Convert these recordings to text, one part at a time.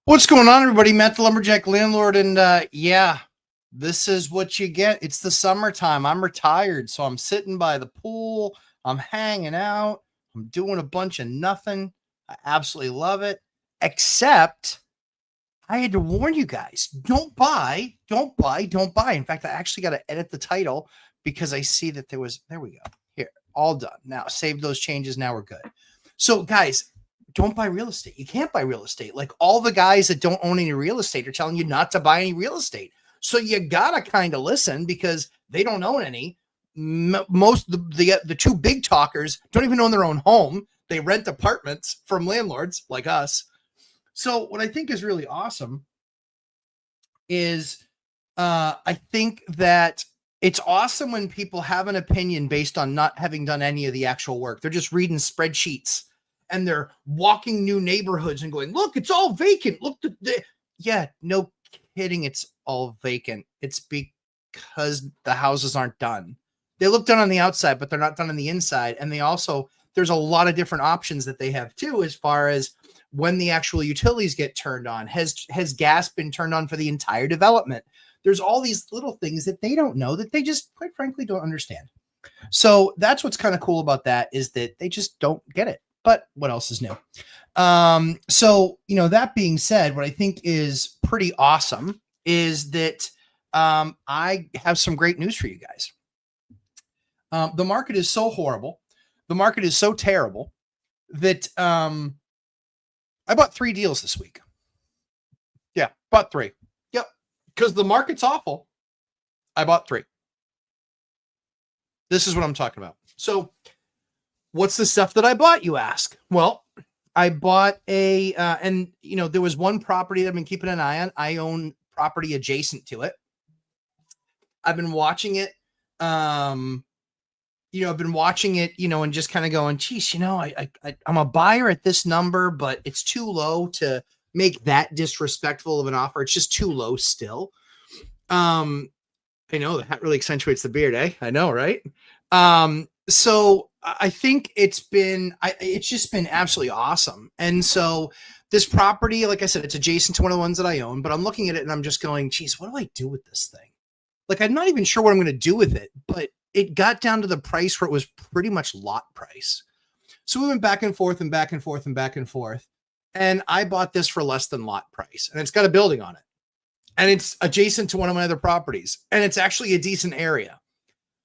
What's going on, everybody? Matt the Lumberjack Landlord, and yeah, this is what you get. It's the summertime. I'm retired, so I'm sitting by the pool. I'm hanging out. I'm doing a bunch of nothing. I absolutely love it, except I had to warn you guys, don't buy, don't buy, don't buy. In fact, I actually got to edit the title because I see that there we go. Here, all done. Now, save those changes. Now we're good. So, guys, don't buy real estate. You can't buy real estate. Like, all the guys that don't own any real estate are telling you not to buy any real estate. So you gotta kind of listen because they don't own any. Most the two big talkers don't even own their own home. They rent apartments from landlords like us. So what I think is really awesome is I think that it's awesome when people have an opinion based on not having done any of the actual work. They're just reading spreadsheets and they're walking new neighborhoods and going, look, it's all vacant. Look, yeah, no kidding. It's all vacant. It's because the houses aren't done. They look done on the outside, but they're not done on the inside. And there's a lot of different options that they have too, as far as when the actual utilities get turned on. Has gas been turned on for the entire development? There's all these little things that they don't know, that they just, quite frankly, don't understand. So that's what's kind of cool about that, is that they just don't get it. But what else is new? So, that being said, what I think is pretty awesome is that I have some great news for you guys. The market is so horrible. The market is so terrible that I bought 3 deals this week. Yeah, bought 3. Yep. Because the market's awful. I bought 3. This is what I'm talking about. So what's the stuff that I bought, you ask? Well, I bought and there was one property that I've been keeping an eye on. I own property adjacent to it. I've been watching it. I've been watching it, and just kind of going, geez, I'm a buyer at this number, but it's too low to make that disrespectful of an offer. It's just too low still. I know that really accentuates the beard, eh? I know, right? So I think it's just been absolutely awesome. And so this property, like I said, it's adjacent to one of the ones that I own, but I'm looking at it and I'm just going, geez, what do I do with this thing? Like, I'm not even sure what I'm going to do with it, but it got down to the price where it was pretty much lot price. So we went back and forth and back and forth and back and forth. And I bought this for less than lot price. And it's got a building on it. And it's adjacent to one of my other properties. And it's actually a decent area.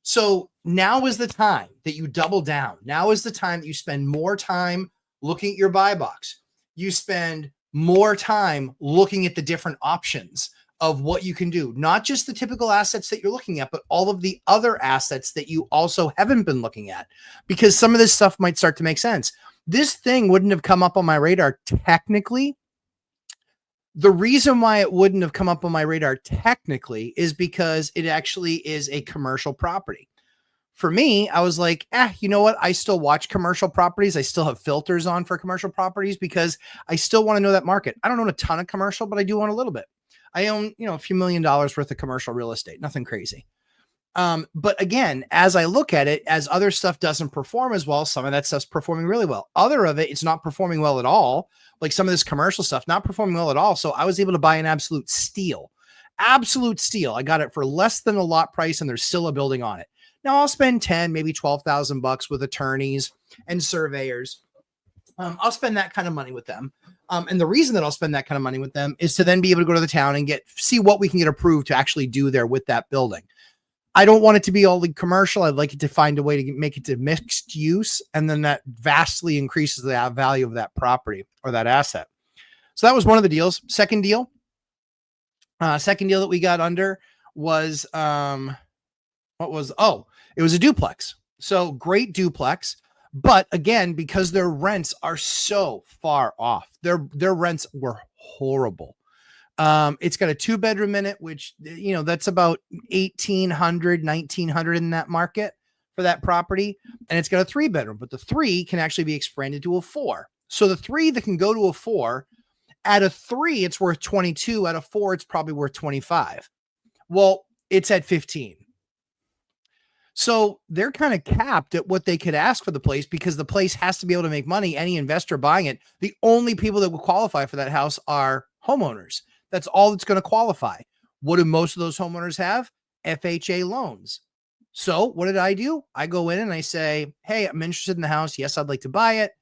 So now is the time that you double down. Now is the time that you spend more time looking at your buy box. You spend more time looking at the different options of what you can do, not just the typical assets that you're looking at, but all of the other assets that you also haven't been looking at, because some of this stuff might start to make sense. This thing wouldn't have come up on my radar technically. The reason why it wouldn't have come up on my radar technically is because it actually is a commercial property. For me, I was like, you know what? I still watch commercial properties. I still have filters on for commercial properties because I still want to know that market. I don't own a ton of commercial, but I do own a little bit. I own, a few $1 million worth of commercial real estate, nothing crazy. But again, as I look at it, as other stuff doesn't perform as well, some of that stuff's performing really well. Other of it, it's not performing well at all. Like some of this commercial stuff, not performing well at all. So I was able to buy an absolute steal. Absolute steal. I got it for less than a lot price, and there's still a building on it. Now I'll spend 10, maybe $12,000 with attorneys and surveyors. I'll spend that kind of money with them. And the reason that I'll spend that kind of money with them is to then be able to go to the town and see what we can get approved to actually do there with that building. I don't want it to be all commercial. I'd like it to find a way to make it to mixed use. And then that vastly increases the value of that property or that asset. So that was one of the deals. Second deal that we got under was, it was a duplex. So great duplex. But again, because their rents are so far off, their rents were horrible. It's got a 2-bedroom in it, which, that's about $1,800, $1,900 in that market for that property. And it's got a 3-bedroom, but the 3 can actually be expanded to a 4. So the 3 that can go to a 4, at a 3, it's worth 22. At a 4, it's probably worth 25. Well, it's at 15. So they're kind of capped at what they could ask for the place, because the place has to be able to make money. Any investor buying it, the only people that will qualify for that house are homeowners. That's all that's going to qualify. What do most of those homeowners have? FHA loans. So what did I do? I go in and I say, hey, I'm interested in the house. Yes, I'd like to buy it.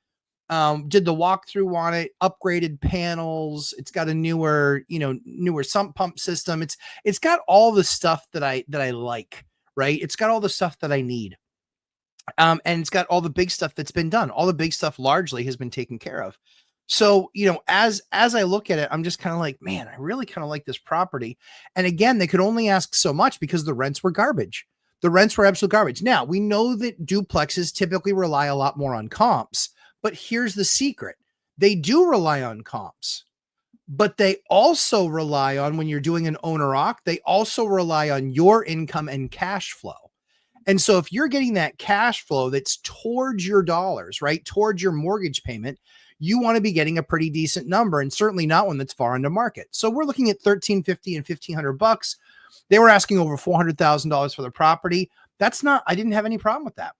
Did the walkthrough on it, upgraded panels. It's got a newer sump pump system. It's got all the stuff that I like, right? It's got all the stuff that I need. And it's got all the big stuff that's been done. All the big stuff largely has been taken care of. So, as I look at it, I'm just kind of like, man, I really kind of like this property. And again, they could only ask so much because the rents were garbage. The rents were absolute garbage. Now, we know that duplexes typically rely a lot more on comps, but here's the secret. They do rely on comps, but they also rely on, when you're doing an owner-occ, they also rely on your income and cash flow. And so if you're getting that cash flow that's towards your dollars, right, towards your mortgage payment, you want to be getting a pretty decent number, and certainly not one that's far under market. So we're looking at $1,350 and $1,500. They were asking over $400,000 for the property. I didn't have any problem with that.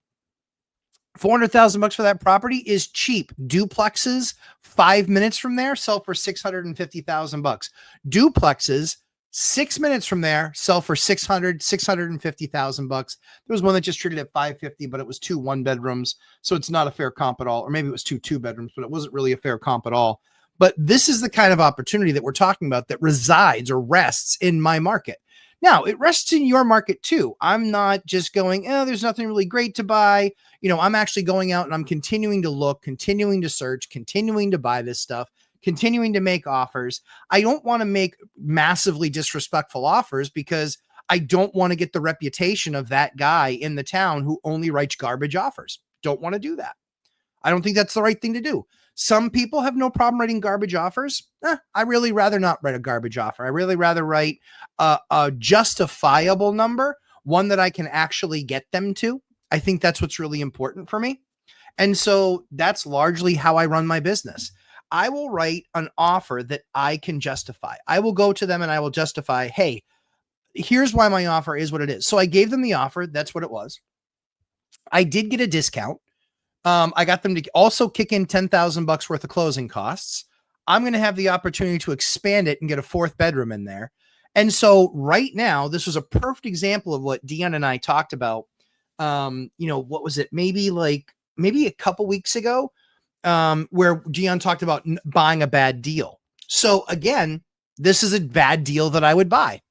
$400,000 for that property is cheap. Duplexes 5 minutes from there sell for $650,000. Duplexes 6 minutes from there sell for $650,000. There was one that just traded at $550, but it was 2 1-bedrooms, so it's not a fair comp at all. Or maybe it was 2 2-bedrooms, but it wasn't really a fair comp at all. But this is the kind of opportunity that we're talking about that resides or rests in my market. Now, it rests in your market too. I'm not just going, there's nothing really great to buy. I'm actually going out and I'm continuing to look, continuing to search, continuing to buy this stuff, continuing to make offers. I don't want to make massively disrespectful offers because I don't want to get the reputation of that guy in the town who only writes garbage offers. Don't want to do that. I don't think that's the right thing to do. Some people have no problem writing garbage offers. I really rather not write a garbage offer. I really rather write a justifiable number, one that I can actually get them to. I think that's what's really important for me. And so that's largely how I run my business. I will write an offer that I can justify. I will go to them and I will justify, hey, here's why my offer is what it is. So I gave them the offer. That's what it was. I did get a discount. I got them to also kick in $10,000 worth of closing costs. I'm going to have the opportunity to expand it and get a 4th bedroom in there. And so right now, this was a perfect example of what Dion and I talked about. What was it? Maybe a couple weeks ago, where Dion talked about buying a bad deal. So again, this is a bad deal that I would buy.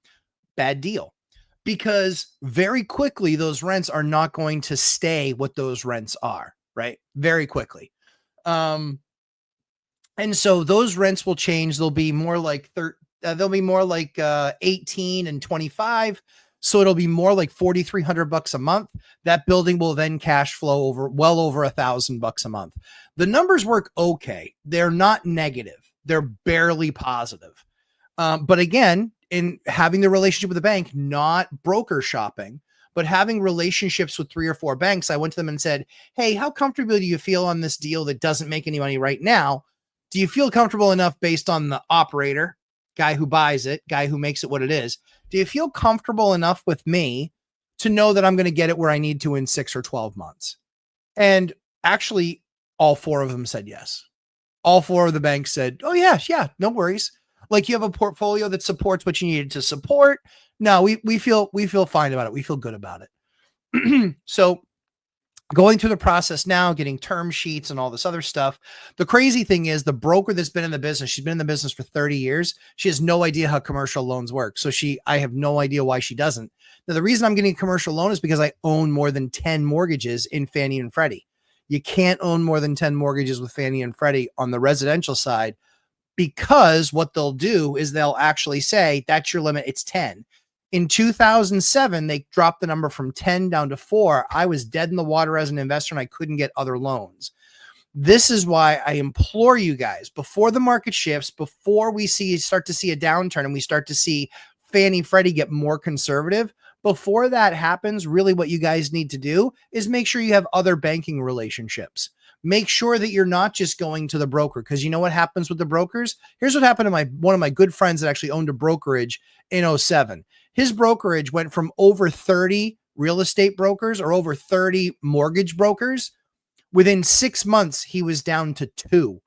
Bad deal. Because very quickly, those rents are not going to stay what those rents are. Right? Very quickly. And so those rents will change. They'll be more like 18 and 25. So it'll be more like $4,300 a month. That building will then cash flow well over $1,000 a month. The numbers work okay. They're not negative. They're barely positive. But again, in having the relationship with the bank, not broker shopping, but having relationships with 3 or 4 banks, I went to them and said, hey, how comfortable do you feel on this deal that doesn't make any money right now? Do you feel comfortable enough based on the operator, guy who buys it, guy who makes it what it is? Do you feel comfortable enough with me to know that I'm going to get it where I need to in 6 or 12 months? And actually, all 4 of them said yes. All 4 of the banks said, oh, yeah, no worries. Like, you have a portfolio that supports what you needed to support. No, we feel fine about it. We feel good about it. So going through the process now, getting term sheets and all this other stuff. The crazy thing is the broker that's been in the business, she's been in the business for 30 years. She has no idea how commercial loans work. So I have no idea why she doesn't. Now, the reason I'm getting a commercial loan is because I own more than 10 mortgages in Fannie and Freddie. You can't own more than 10 mortgages with Fannie and Freddie on the residential side, because what they'll do is they'll actually say, that's your limit. It's 10. In 2007, they dropped the number from 10 down to 4. I was dead in the water as an investor and I couldn't get other loans. This is why I implore you guys, before the market shifts, before we start to see a downturn and we start to see Fannie Freddie get more conservative, before that happens, really what you guys need to do is make sure you have other banking relationships. Make sure that you're not just going to the broker, because you know what happens with the brokers? Here's what happened to one of my good friends that actually owned a brokerage in 2007. His brokerage went from over 30 real estate brokers or over 30 mortgage brokers. Within 6 months, he was down to 2.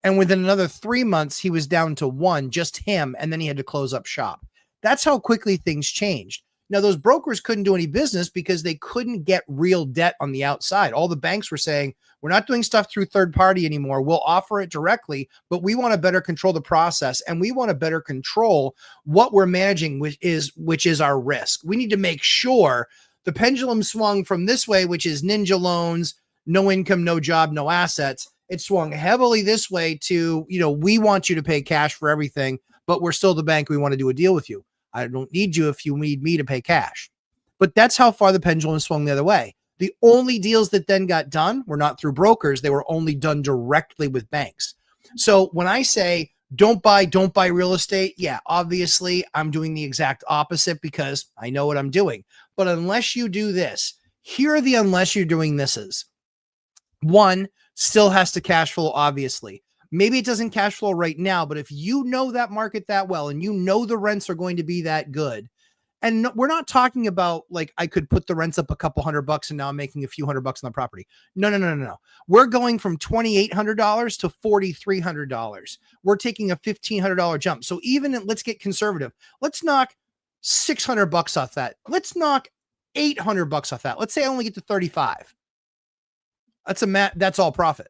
And within another 3 months, he was down to one, just him. And then he had to close up shop. That's how quickly things changed. Now, those brokers couldn't do any business because they couldn't get real debt on the outside. All the banks were saying, we're not doing stuff through third party anymore. We'll offer it directly, but we want to better control the process, and we want to better control what we're managing, which is our risk. We need to make sure the pendulum swung from this way, which is ninja loans, no income, no job, no assets. It swung heavily this way to, we want you to pay cash for everything, but we're still the bank. We want to do a deal with you. I don't need you if you need me to pay cash. But that's how far the pendulum swung the other way. The only deals that then got done were not through brokers. They were only done directly with banks. So when I say don't buy real estate, yeah, obviously I'm doing the exact opposite because I know what I'm doing. But unless you do this, here are the unless you're doing thises. One, still has to cash flow, obviously. Maybe it doesn't cash flow right now, but if you know that market that well and you know the rents are going to be that good, and we're not talking about like I could put the rents up a couple $100 and now I'm making a few $100 on the property. No. We're going from $2,800 to $4,300. We're taking a $1,500 jump. So let's get conservative. Let's knock $600 off that. Let's knock $800 off that. Let's say I only get to 35. That's all profit.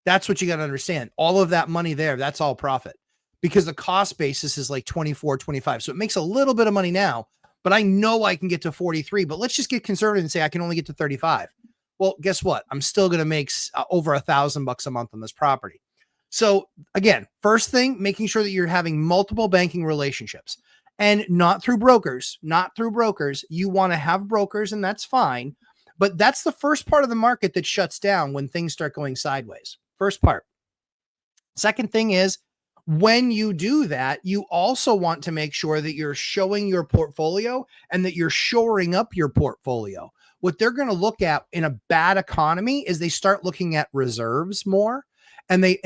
That's what you got to understand. All of that money there, that's all profit because the cost basis is like 24, 25. So it makes a little bit of money now, but I know I can get to 43, but let's just get conservative and say I can only get to 35. Well, guess what? I'm still going to make over $1,000 a month on this property. So again, first thing, making sure that you're having multiple banking relationships and not through brokers. You want to have brokers and that's fine. But that's the first part of the market that shuts down when things start going sideways. First part. Second thing is when you do that, you also want to make sure that you're showing your portfolio and that you're shoring up your portfolio. What they're going to look at in a bad economy is they start looking at reserves more and they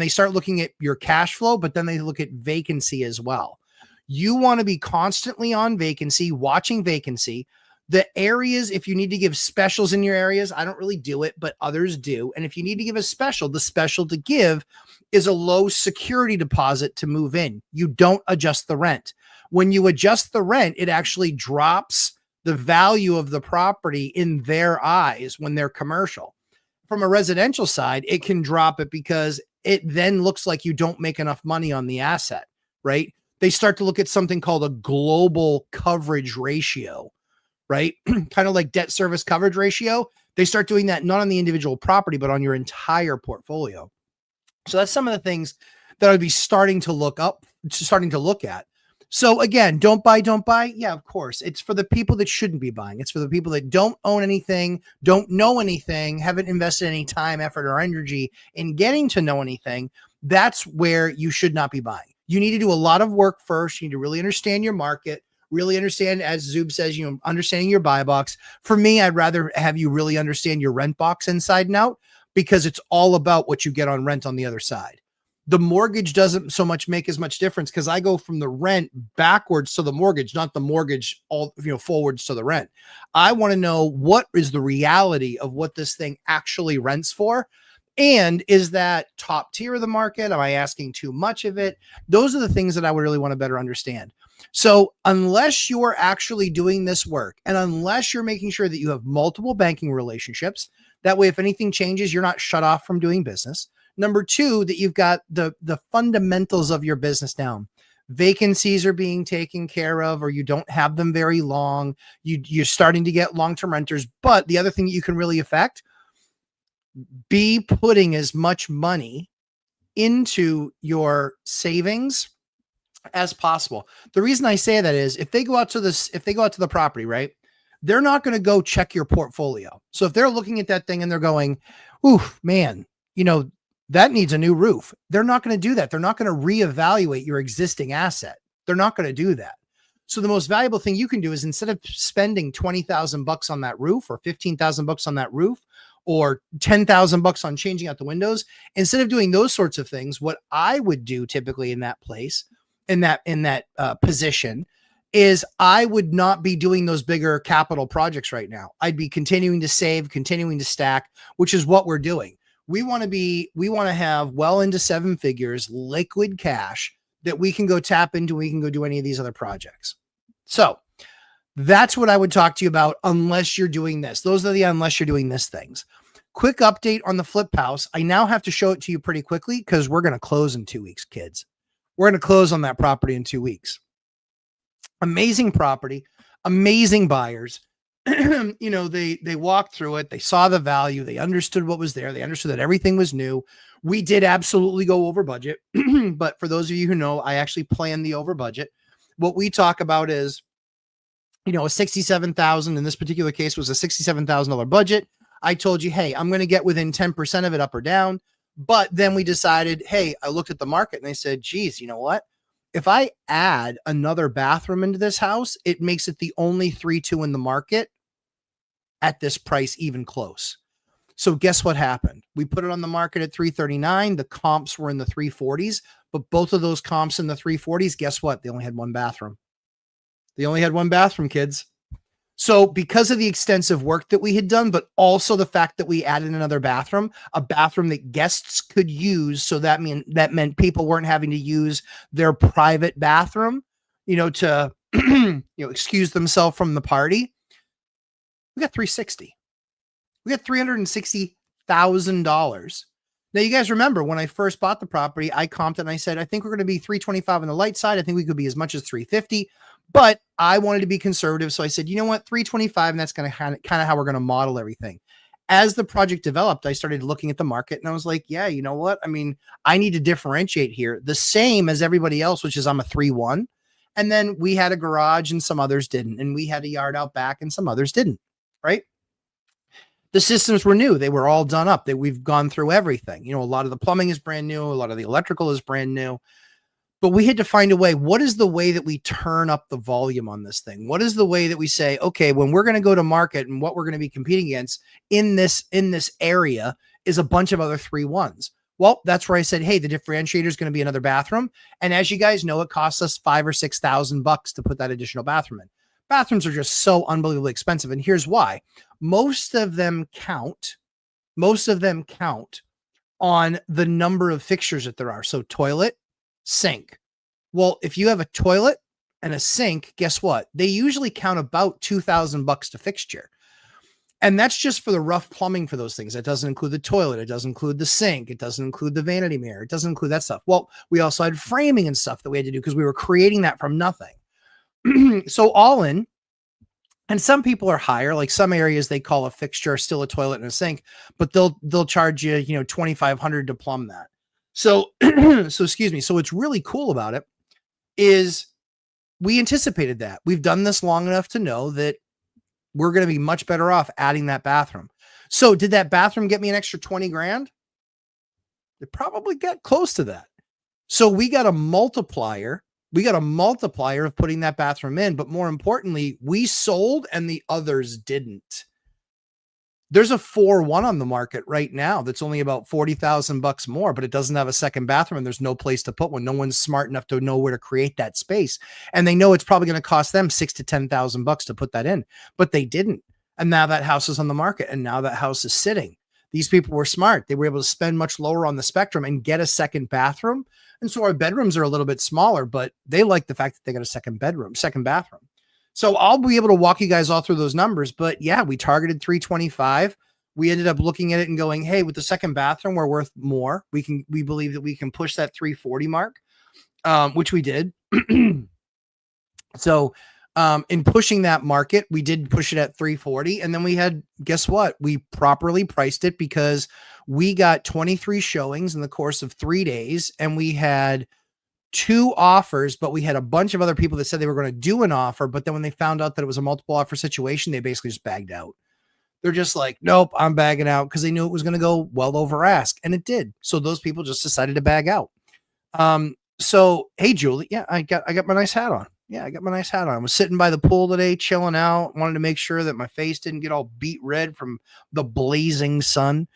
start looking at your cash flow, but then they look at vacancy as well. You want to be constantly on vacancy, watching vacancy. The areas, if you need to give specials in your areas, I don't really do it, but others do. And if you need to give a special, the special to give is a low security deposit to move in. You don't adjust the rent. When you adjust the rent, it actually drops the value of the property in their eyes when they're commercial. From a residential side, it can drop it because it then looks like you don't make enough money on the asset, right? They start to look at something called a global coverage ratio. Right? Kind of like debt service coverage ratio. They start doing that not on the individual property, but on your entire portfolio. So that's some of the things that I'd be starting to look at. So again, don't buy. Yeah, of course. It's for the people that shouldn't be buying. It's for the people that don't own anything, don't know anything, haven't invested any time, effort, or energy in getting to know anything. That's where you should not be buying. You need to do a lot of work first. You need to really understand your market. Really understand, as Zub says, understanding your buy box. For me, I'd rather have you really understand your rent box inside and out because it's all about what you get on rent on the other side. The mortgage doesn't so much make as much difference because I go from the rent backwards to the mortgage, not the mortgage forwards to the rent. I want to know what is the reality of what this thing actually rents for. And is that top tier of the market? Am I asking too much of it? Those are the things that I would really want to better understand. So unless you're actually doing this work and unless you're making sure that you have multiple banking relationships, that way, if anything changes, you're not shut off from doing business. Number two, that you've got the fundamentals of your business down. Vacancies are being taken care of, or you don't have them very long. You're starting to get long-term renters. But the other thing that you can really affect, be putting as much money into your savings as possible. The reason I say that is if they go out to the property, right, they're not going to go check your portfolio. So if they're looking at that thing and they're going, ooh, man, that needs a new roof. They're not going to do that. They're not going to reevaluate your existing asset. They're not going to do that. So the most valuable thing you can do is instead of spending $20,000 on that roof or $15,000 on that roof or $10,000 on changing out the windows, instead of doing those sorts of things, what I would do typically in that place, in that position, is I would not be doing those bigger capital projects right now. I'd be continuing to save, continuing to stack, which is what we're doing. We want to have well into 7 figures liquid cash that we can go tap into. We can go do any of these other projects. So that's what I would talk to you about unless you're doing this. Those are the unless you're doing this things. Quick update on the flip house. I now have to show it to you pretty quickly because we're going to close in 2 weeks, kids. We're going to close on that property in 2 weeks. Amazing property, amazing buyers. They walked through it. They saw the value. They understood what was there. They understood that everything was new. We did absolutely go over budget. But for those of you who know, I actually planned the over budget. What we talk about is, a $67,000 in this particular case was a $67,000 budget. I told you, hey, I'm going to get within 10% of it up or down. But then we decided, hey, I looked at the market and I said, geez, you know what? If I add another bathroom into this house, it makes it the only 3-2 in the market at this price, even close. So guess what happened? We put it on the market at $339. The comps were in the 340s, but both of those comps in the 340s, guess what? They only had one bathroom. They only had one bathroom, kids. So because of the extensive work that we had done, but also the fact that we added another bathroom, a bathroom that guests could use. So that meant people weren't having to use their private bathroom, to, excuse themselves from the party. We got $360,000. We got $360,000. Now, you guys remember when I first bought the property, I comped it and I said, I think we're going to be $325 on the light side. I think we could be as much as $350, but I wanted to be conservative. So I said, you know what, $325, and that's going to kind of how we're going to model everything. As the project developed, I started looking at the market and I was like, yeah, you know what? I mean, I need to differentiate here the same as everybody else, which is I'm a 3-1. And then we had a garage and some others didn't. And we had a yard out back and some others didn't, right? The systems were new. They were all done up. We've gone through everything. A lot of the plumbing is brand new. A lot of the electrical is brand new. But we had to find a way. What is the way that we turn up the volume on this thing? What is the way that we say, okay, when we're going to go to market and what we're going to be competing against in this area is a bunch of other 3-1s. Well, that's where I said, hey, the differentiator is going to be another bathroom. And as you guys know, it costs us $5,000 or $6,000 to put that additional bathroom in. Bathrooms are just so unbelievably expensive. And here's why. Most of them count on the number of fixtures that there are. So toilet, sink. Well, if you have a toilet and a sink, guess what? They usually count about $2,000 to fixture. And that's just for the rough plumbing for those things. That doesn't include the toilet. It doesn't include the sink. It doesn't include the vanity mirror. It doesn't include that stuff. Well, we also had framing and stuff that we had to do because we were creating that from nothing. So all in, and some people are higher, like some areas they call a fixture still a toilet and a sink, but they'll charge you, $2,500 to plumb that. So, excuse me. So what's really cool about it is we anticipated that. We've done this long enough to know that we're going to be much better off adding that bathroom. So did that bathroom get me an extra $20,000? It probably got close to that. So we got a multiplier. We got a multiplier of putting that bathroom in, but more importantly, we sold and the others didn't. There's a 4-1 on the market right now that's only about $40,000 more, but it doesn't have a second bathroom and there's no place to put one. No one's smart enough to know where to create that space. And they know it's probably going to cost them $6,000 to $10,000 to put that in, but they didn't. And now that house is on the market and now that house is sitting. These people were smart. They were able to spend much lower on the spectrum and get a second bathroom. And so our bedrooms are a little bit smaller, but they like the fact that they got a second bathroom. So I'll be able to walk you guys all through those numbers, but yeah, we targeted 325. We ended up looking at it and going, hey, with the second bathroom, we're worth more. We believe that we can push that 340 mark, which we did. So in pushing that market, we did push it at 340. And then we had, guess what? We properly priced it because we got 23 showings in the course of 3 days. And we had 2 offers, but we had a bunch of other people that said they were going to do an offer. But then when they found out that it was a multiple offer situation, they basically just bagged out. They're just like, nope, I'm bagging out because they knew it was going to go well over ask. And it did. So those people just decided to bag out. So, hey, Julie, yeah, I got my nice hat on. I was sitting by the pool today, chilling out, wanted to make sure that my face didn't get all beet red from the blazing sun.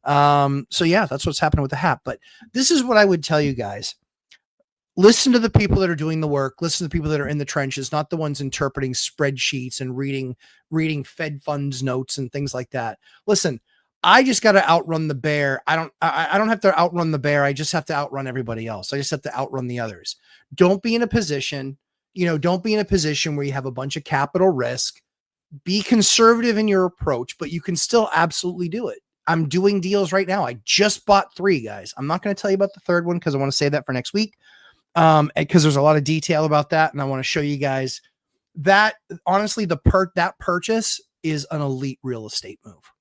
So yeah, that's what's happening with the hat. But this is what I would tell you guys. Listen to the people that are doing the work. Listen to the people that are in the trenches, not the ones interpreting spreadsheets and reading Fed funds notes and things like that. Listen, I just got to outrun the bear. I don't have to outrun the bear. I just have to outrun everybody else. I just have to outrun the others. Don't be in a position, don't be in a position where you have a bunch of capital risk. Be conservative in your approach, but you can still absolutely do it. I'm doing deals right now. I just bought 3, guys. I'm not going to tell you about the third one because I want to save that for next week. Because there's a lot of detail about that, and I want to show you guys that. Honestly, that purchase is an elite real estate move.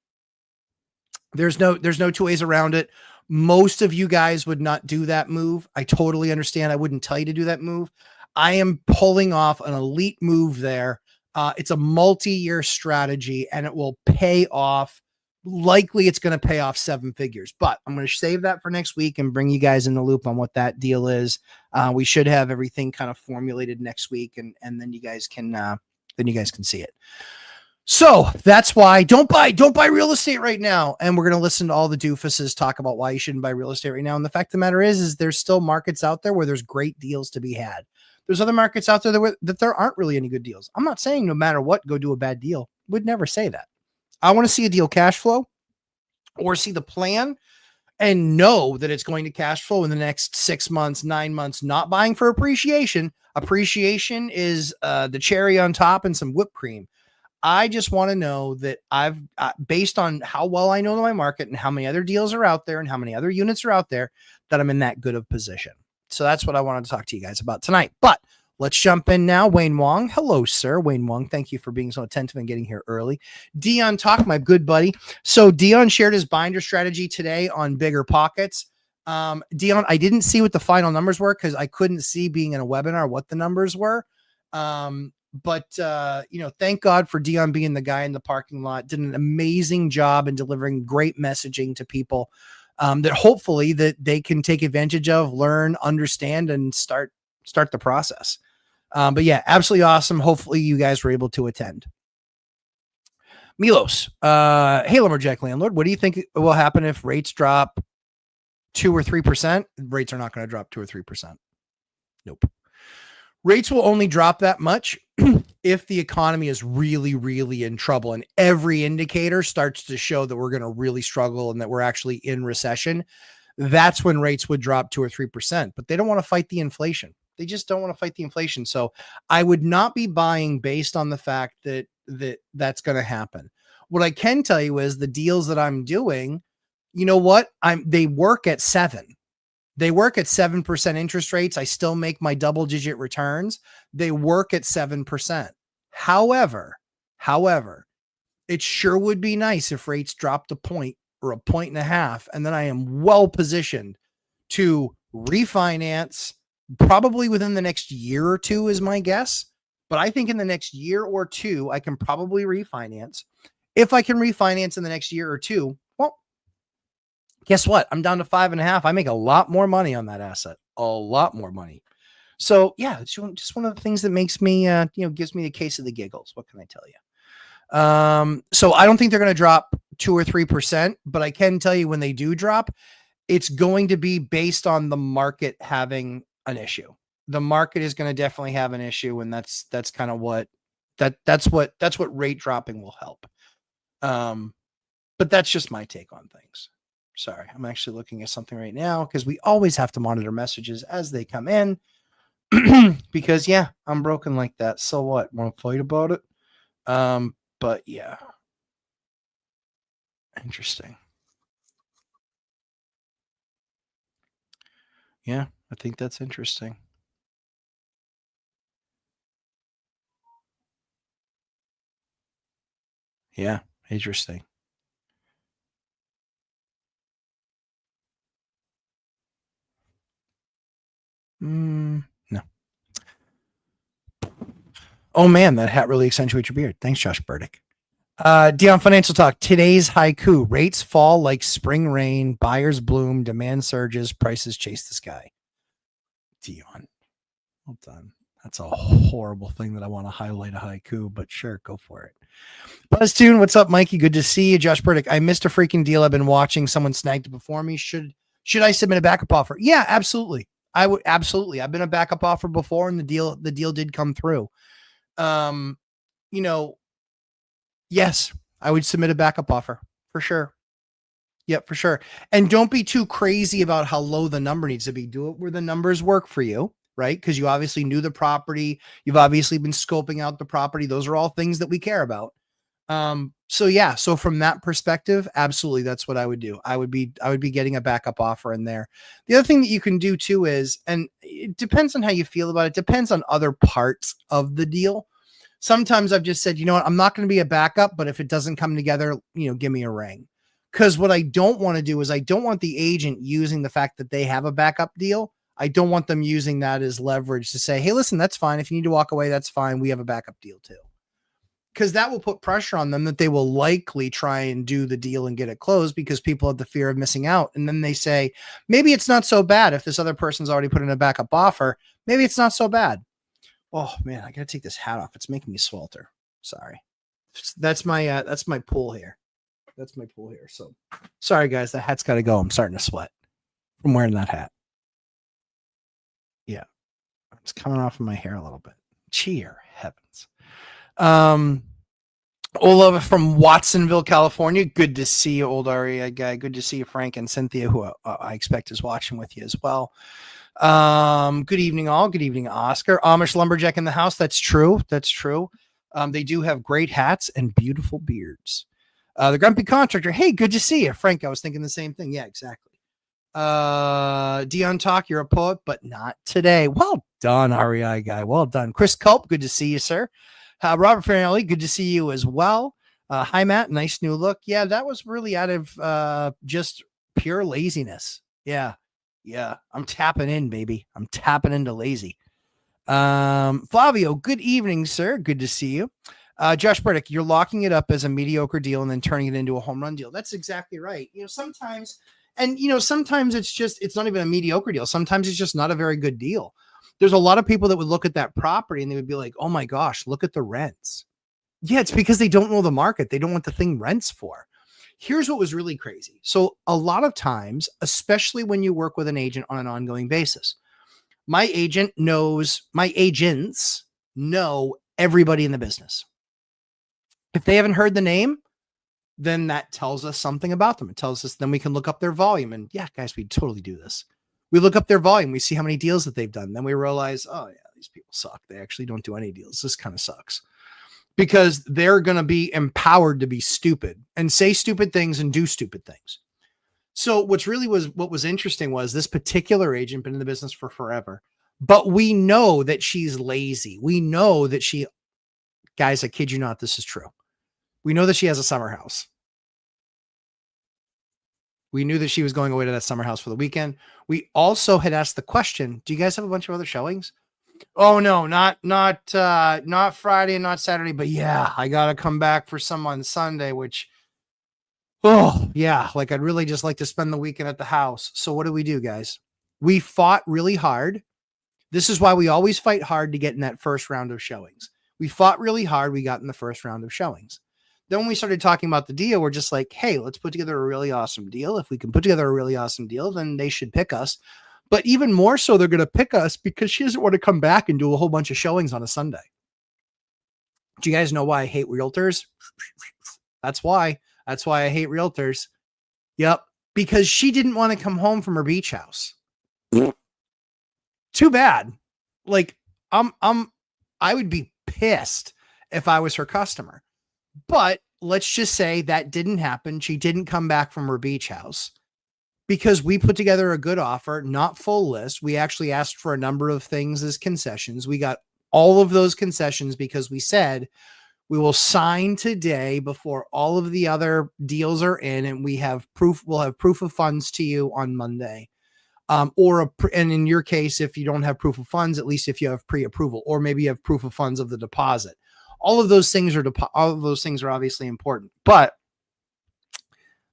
There's no 2 ways around it. Most of you guys would not do that move. I totally understand. I wouldn't tell you to do that move. I am pulling off an elite move there. It's a multi-year strategy, and it will pay off. Likely it's going to pay off 7 figures, but I'm going to save that for next week and bring you guys in the loop on what that deal is. We should have everything kind of formulated next week, and then you guys can see it. So that's why don't buy real estate right now. And we're going to listen to all the doofuses talk about why you shouldn't buy real estate right now. And the fact of the matter is there's still markets out there where there's great deals to be had. There's other markets out there that there aren't really any good deals. I'm not saying no matter what, go do a bad deal. Would never say that. I want to see a deal cash flow or see the plan and know that it's going to cash flow in the next 6 months, 9 months, not buying for appreciation. Appreciation is the cherry on top and some whipped cream. I just want to know that I've based on how well I know my market and how many other deals are out there and how many other units are out there, that I'm in that good of position. So that's what I wanted to talk to you guys about tonight. But let's jump in now. Wayne Wong. Hello, sir. Wayne Wong. Thank you for being so attentive and getting here early. Dion Talk, my good buddy. So Dion shared his binder strategy today on bigger pockets. Dion, I didn't see what the final numbers were because I couldn't see, being in a webinar, what the numbers were. But thank God for Dion being the guy in the parking lot. Did an amazing job in delivering great messaging to people that hopefully that they can take advantage of, learn, understand, and start the process. But yeah, absolutely awesome. Hopefully you guys were able to attend. Milos, hey, Lumberjack Landlord, what do you think will happen if rates drop 2 or 3%? Rates are not going to drop 2 or 3%. Nope. Rates will only drop that much if the economy is really, really in trouble and every indicator starts to show that we're going to really struggle and that we're actually in recession. That's when rates would drop 2 or 3%, but they don't want to fight the inflation. They just don't want to fight the inflation. So I would not be buying based on the fact that that's going to happen. What I can tell you is the deals that I'm doing, you know what? They work at 7. They work at 7% interest rates. I still make my double-digit returns. They work at 7%. However, it sure would be nice if rates dropped a point or a point and a half, and then I am well positioned to refinance probably within the next year or 2 is my guess. But I think in the next year or 2, I can probably refinance. If I can refinance in the next year or 2, well, guess what? I'm down to 5.5. I make a lot more money on that asset, a lot more money. So yeah, it's just one of the things that makes me, gives me a case of the giggles. What can I tell you? So I don't think they're going to drop 2 or 3%, but I can tell you when they do drop, it's going to be based on the market having an issue. The market is going to definitely have an issue. And that's kind of what that's what rate dropping will help. But that's just my take on things. Sorry, I'm actually looking at something right now because we always have to monitor messages as they come in because yeah, I'm broken like that. So what? Want to fight about it? But yeah, interesting. Yeah, I think that's interesting. Yeah, interesting. No. Oh man, that hat really accentuates your beard. Thanks, Josh Burdick. Dion Financial Talk. Today's haiku: rates fall like spring rain, buyers bloom, demand surges, prices chase the sky. Dion, well done. That's a horrible thing that I want to highlight a haiku, but sure, go for it. BuzzTune, what's up, Mikey? Good to see you. Josh Burdick, I missed a freaking deal. I've been watching. Someone snagged it before me. Should I submit a backup offer? Yeah, absolutely. I would absolutely. I've been a backup offer before, and the deal did come through. Yes, I would submit a backup offer for sure. Yep, for sure. And don't be too crazy about how low the number needs to be. Do it where the numbers work for you, right? Because you obviously knew the property. You've obviously been scoping out the property. Those are all things that we care about. So yeah, so from that perspective, absolutely, that's what I would do. I would be getting a backup offer in there. The other thing that you can do too is, and it depends on how you feel about it, depends on other parts of the deal. Sometimes I've just said, you know what, I'm not going to be a backup, but if it doesn't come together, give me a ring. Because what I don't want to do is I don't want the agent using the fact that they have a backup deal. I don't want them using that as leverage to say, hey, listen, that's fine. If you need to walk away, that's fine. We have a backup deal too. Because that will put pressure on them that they will likely try and do the deal and get it closed because people have the fear of missing out. And then they say, maybe it's not so bad if this other person's already put in a backup offer. Maybe it's not so bad. Oh man, I gotta take this hat off. It's making me swelter. Sorry. That's my pool here. That's my pool here. So sorry guys, that hat's got to go. I'm starting to sweat from wearing that hat. Yeah. It's coming off of my hair a little bit. Cheer heavens. Ola from Watsonville, California. Good to see you, old REI guy. Good to see you, Frank and Cynthia, who I expect is watching with you as well. Good evening, all. Good evening, Oscar. Amish Lumberjack in the house. That's true. That's true. They do have great hats and beautiful beards. The Grumpy Contractor. Hey, good to see you, Frank. I was thinking the same thing. Yeah, exactly. Dion Talk, you're a poet, but not today. Well done, REI guy. Well done. Chris Culp, good to see you, sir. Robert Farinelli, good to see you as well. Hi, Matt. Nice new look. Yeah, that was really out of just pure laziness. Yeah. Yeah. I'm tapping in, baby. I'm tapping into lazy. Flavio, good evening, sir. Good to see you. Josh Burdick, you're locking it up as a mediocre deal and then turning it into a home run deal. That's exactly right. Sometimes it's not even a mediocre deal. Sometimes it's just not a very good deal. There's a lot of people that would look at that property and they would be like, oh my gosh, look at the rents. Yeah, it's because they don't know the market. They don't know what the thing rents for. Here's what was really crazy. So a lot of times, especially when you work with an agent on an ongoing basis, my agents know everybody in the business. If they haven't heard the name, then that tells us something about them. It tells us, then we can look up their volume. And yeah, guys, we totally do this. We look up their volume. We see how many deals that they've done. Then we realize, oh yeah, these people suck. They actually don't do any deals. This kind of sucks. Because they're going to be empowered to be stupid and say stupid things and do stupid things. So what was interesting was this particular agent been in the business for forever, but we know that she's lazy. We know that guys, I kid you not, this is true. We know that she has a summer house. We knew that she was going away to that summer house for the weekend. We also had asked the question, do you guys have a bunch of other showings? Oh no, not Friday and not Saturday, but yeah, I got to come back for some on Sunday, which, oh yeah, like I'd really just like to spend the weekend at the house. So what do we do, guys? We fought really hard. This is why we always fight hard to get in that first round of showings. We fought really hard. We got in the first round of showings. Then when we started talking about the deal, we're just like, hey, let's put together a really awesome deal. If we can put together a really awesome deal, then they should pick us. But even more so, they're going to pick us because she doesn't want to come back and do a whole bunch of showings on a Sunday. Do you guys know why I hate realtors? That's why. That's why I hate realtors. Yep. Because she didn't want to come home from her beach house. Too bad. Like, I would be pissed if I was her customer. But let's just say that didn't happen. She didn't come back from her beach house because we put together a good offer, not full list. We actually asked for a number of things as concessions. We got all of those concessions because we said we will sign today before all of the other deals are in, and we have proof. We'll have proof of funds to you on Monday. And in your case, if you don't have proof of funds, at least if you have pre-approval, or maybe you have proof of funds of the deposit. All of those things are obviously important, but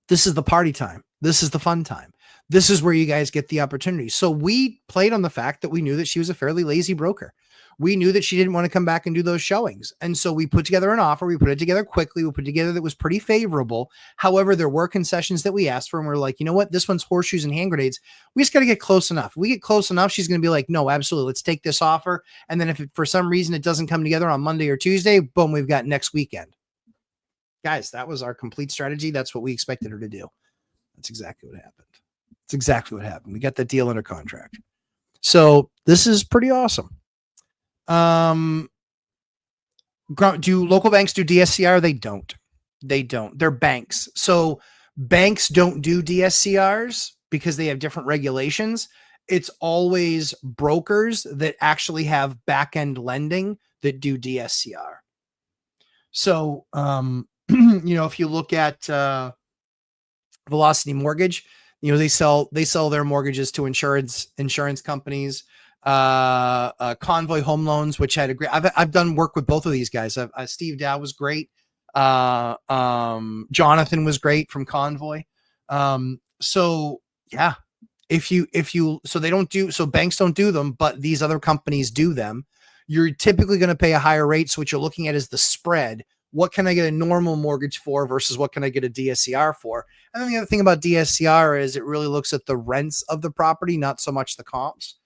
this is the party time. This is the fun time. This is where you guys get the opportunity. So we played on the fact that we knew that she was a fairly lazy broker. We knew that she didn't want to come back and do those showings. And so we put together an offer. We put it together quickly. We put together that was pretty favorable. However, there were concessions that we asked for, and we're like, you know what? This one's horseshoes and hand grenades. We just got to get close enough. If we get close enough, she's going to be like, no, absolutely. Let's take this offer. And then if for some reason it doesn't come together on Monday or Tuesday, boom, we've got next weekend. Guys, that was our complete strategy. That's what we expected her to do. That's exactly what happened. It's exactly what happened. We got that deal under contract. So this is pretty awesome. Do local banks do DSCR? They don't. They don't. They're banks. So banks don't do DSCRs because they have different regulations. It's always brokers that actually have back-end lending that do DSCR. So, if you look at Velocity Mortgage, they sell their mortgages to insurance companies. Convoy Home Loans, which had a great. I've done work with both of these guys. Steve Dow was great. Jonathan was great from Convoy. So yeah, so banks don't do them, but these other companies do them. You're typically going to pay a higher rate. So what you're looking at is the spread. What can I get a normal mortgage for versus what can I get a DSCR for? And then the other thing about DSCR is it really looks at the rents of the property, not so much the comps.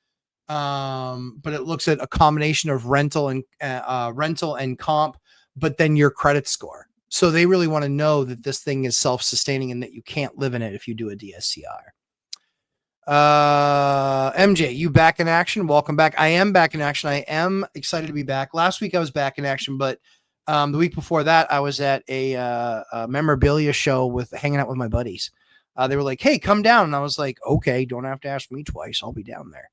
But it looks at a combination of rental and comp, but then your credit score. So they really want to know that this thing is self-sustaining and that you can't live in it if you do a DSCR. MJ, you back in action? Welcome back. I am back in action. I am excited to be back. Last week I was back in action, but the week before that I was at a memorabilia show hanging out with my buddies. They were like, "Hey, come down," and I was like, "Okay, don't have to ask me twice. I'll be down there."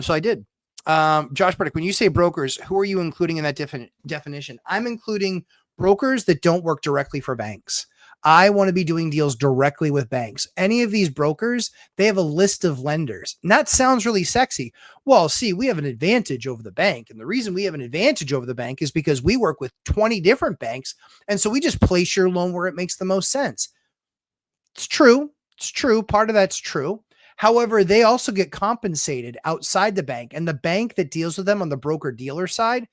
So I did. Josh Burdick, when you say brokers, who are you including in that definition? I'm including brokers that don't work directly for banks. I want to be doing deals directly with banks. Any of these brokers, they have a list of lenders. And that sounds really sexy. Well, see, we have an advantage over the bank. And the reason we have an advantage over the bank is because we work with 20 different banks. And so we just place your loan where it makes the most sense. It's true. It's true. Part of that's true. However, they also get compensated outside the bank, and the bank that deals with them on the broker dealer side,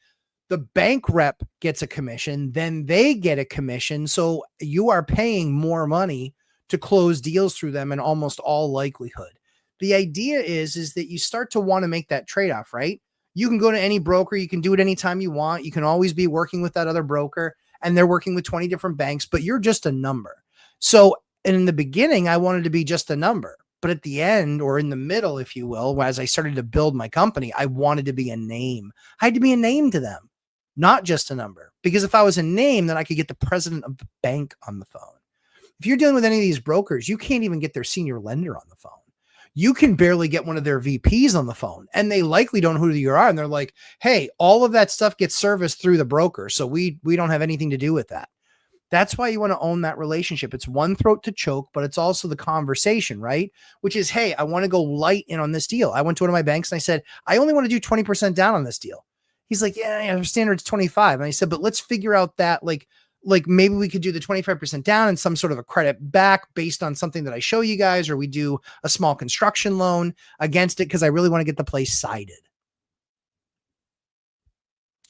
the bank rep gets a commission, then they get a commission. So you are paying more money to close deals through them in almost all likelihood. The idea is that you start to want to make that trade-off, right? You can go to any broker. You can do it anytime you want. You can always be working with that other broker, and they're working with 20 different banks, but you're just a number. So in the beginning, I wanted to be just a number. But at the end, or in the middle, if you will, as I started to build my company, I wanted to be a name. I had to be a name to them, not just a number. Because if I was a name, then I could get the president of the bank on the phone. If you're dealing with any of these brokers, you can't even get their senior lender on the phone. You can barely get one of their VPs on the phone, and they likely don't know who you are. And they're like, "Hey, all of that stuff gets serviced through the broker, so we don't have anything to do with that." That's why you want to own that relationship. It's one throat to choke, but it's also the conversation, right? Which is, "Hey, I want to go light in on this deal." I went to one of my banks and I said, "I only want to do 20% down on this deal." He's like, "Yeah, our standard's 25." And I said, "But let's figure out that like maybe we could do the 25% down and some sort of a credit back based on something that I show you guys, or we do a small construction loan against it because I really want to get the place sided."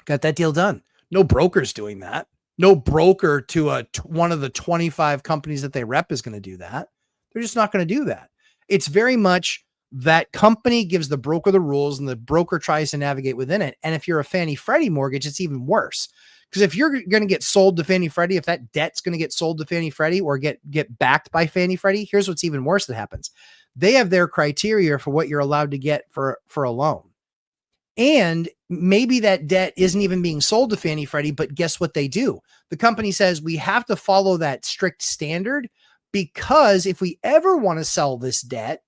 Got that deal done. No broker's doing that. No broker to one of the 25 companies that they rep is going to do that. They're just not going to do that. It's very much that company gives the broker the rules and the broker tries to navigate within it. And if you're a Fannie Freddie mortgage, it's even worse. Because if you're going to get sold to Fannie Freddie, if that debt's going to get sold to Fannie Freddie or get backed by Fannie Freddie, here's what's even worse that happens. They have their criteria for what you're allowed to get for a loan. And maybe that debt isn't even being sold to Fannie Freddie, but guess what they do? The company says we have to follow that strict standard because if we ever want to sell this debt,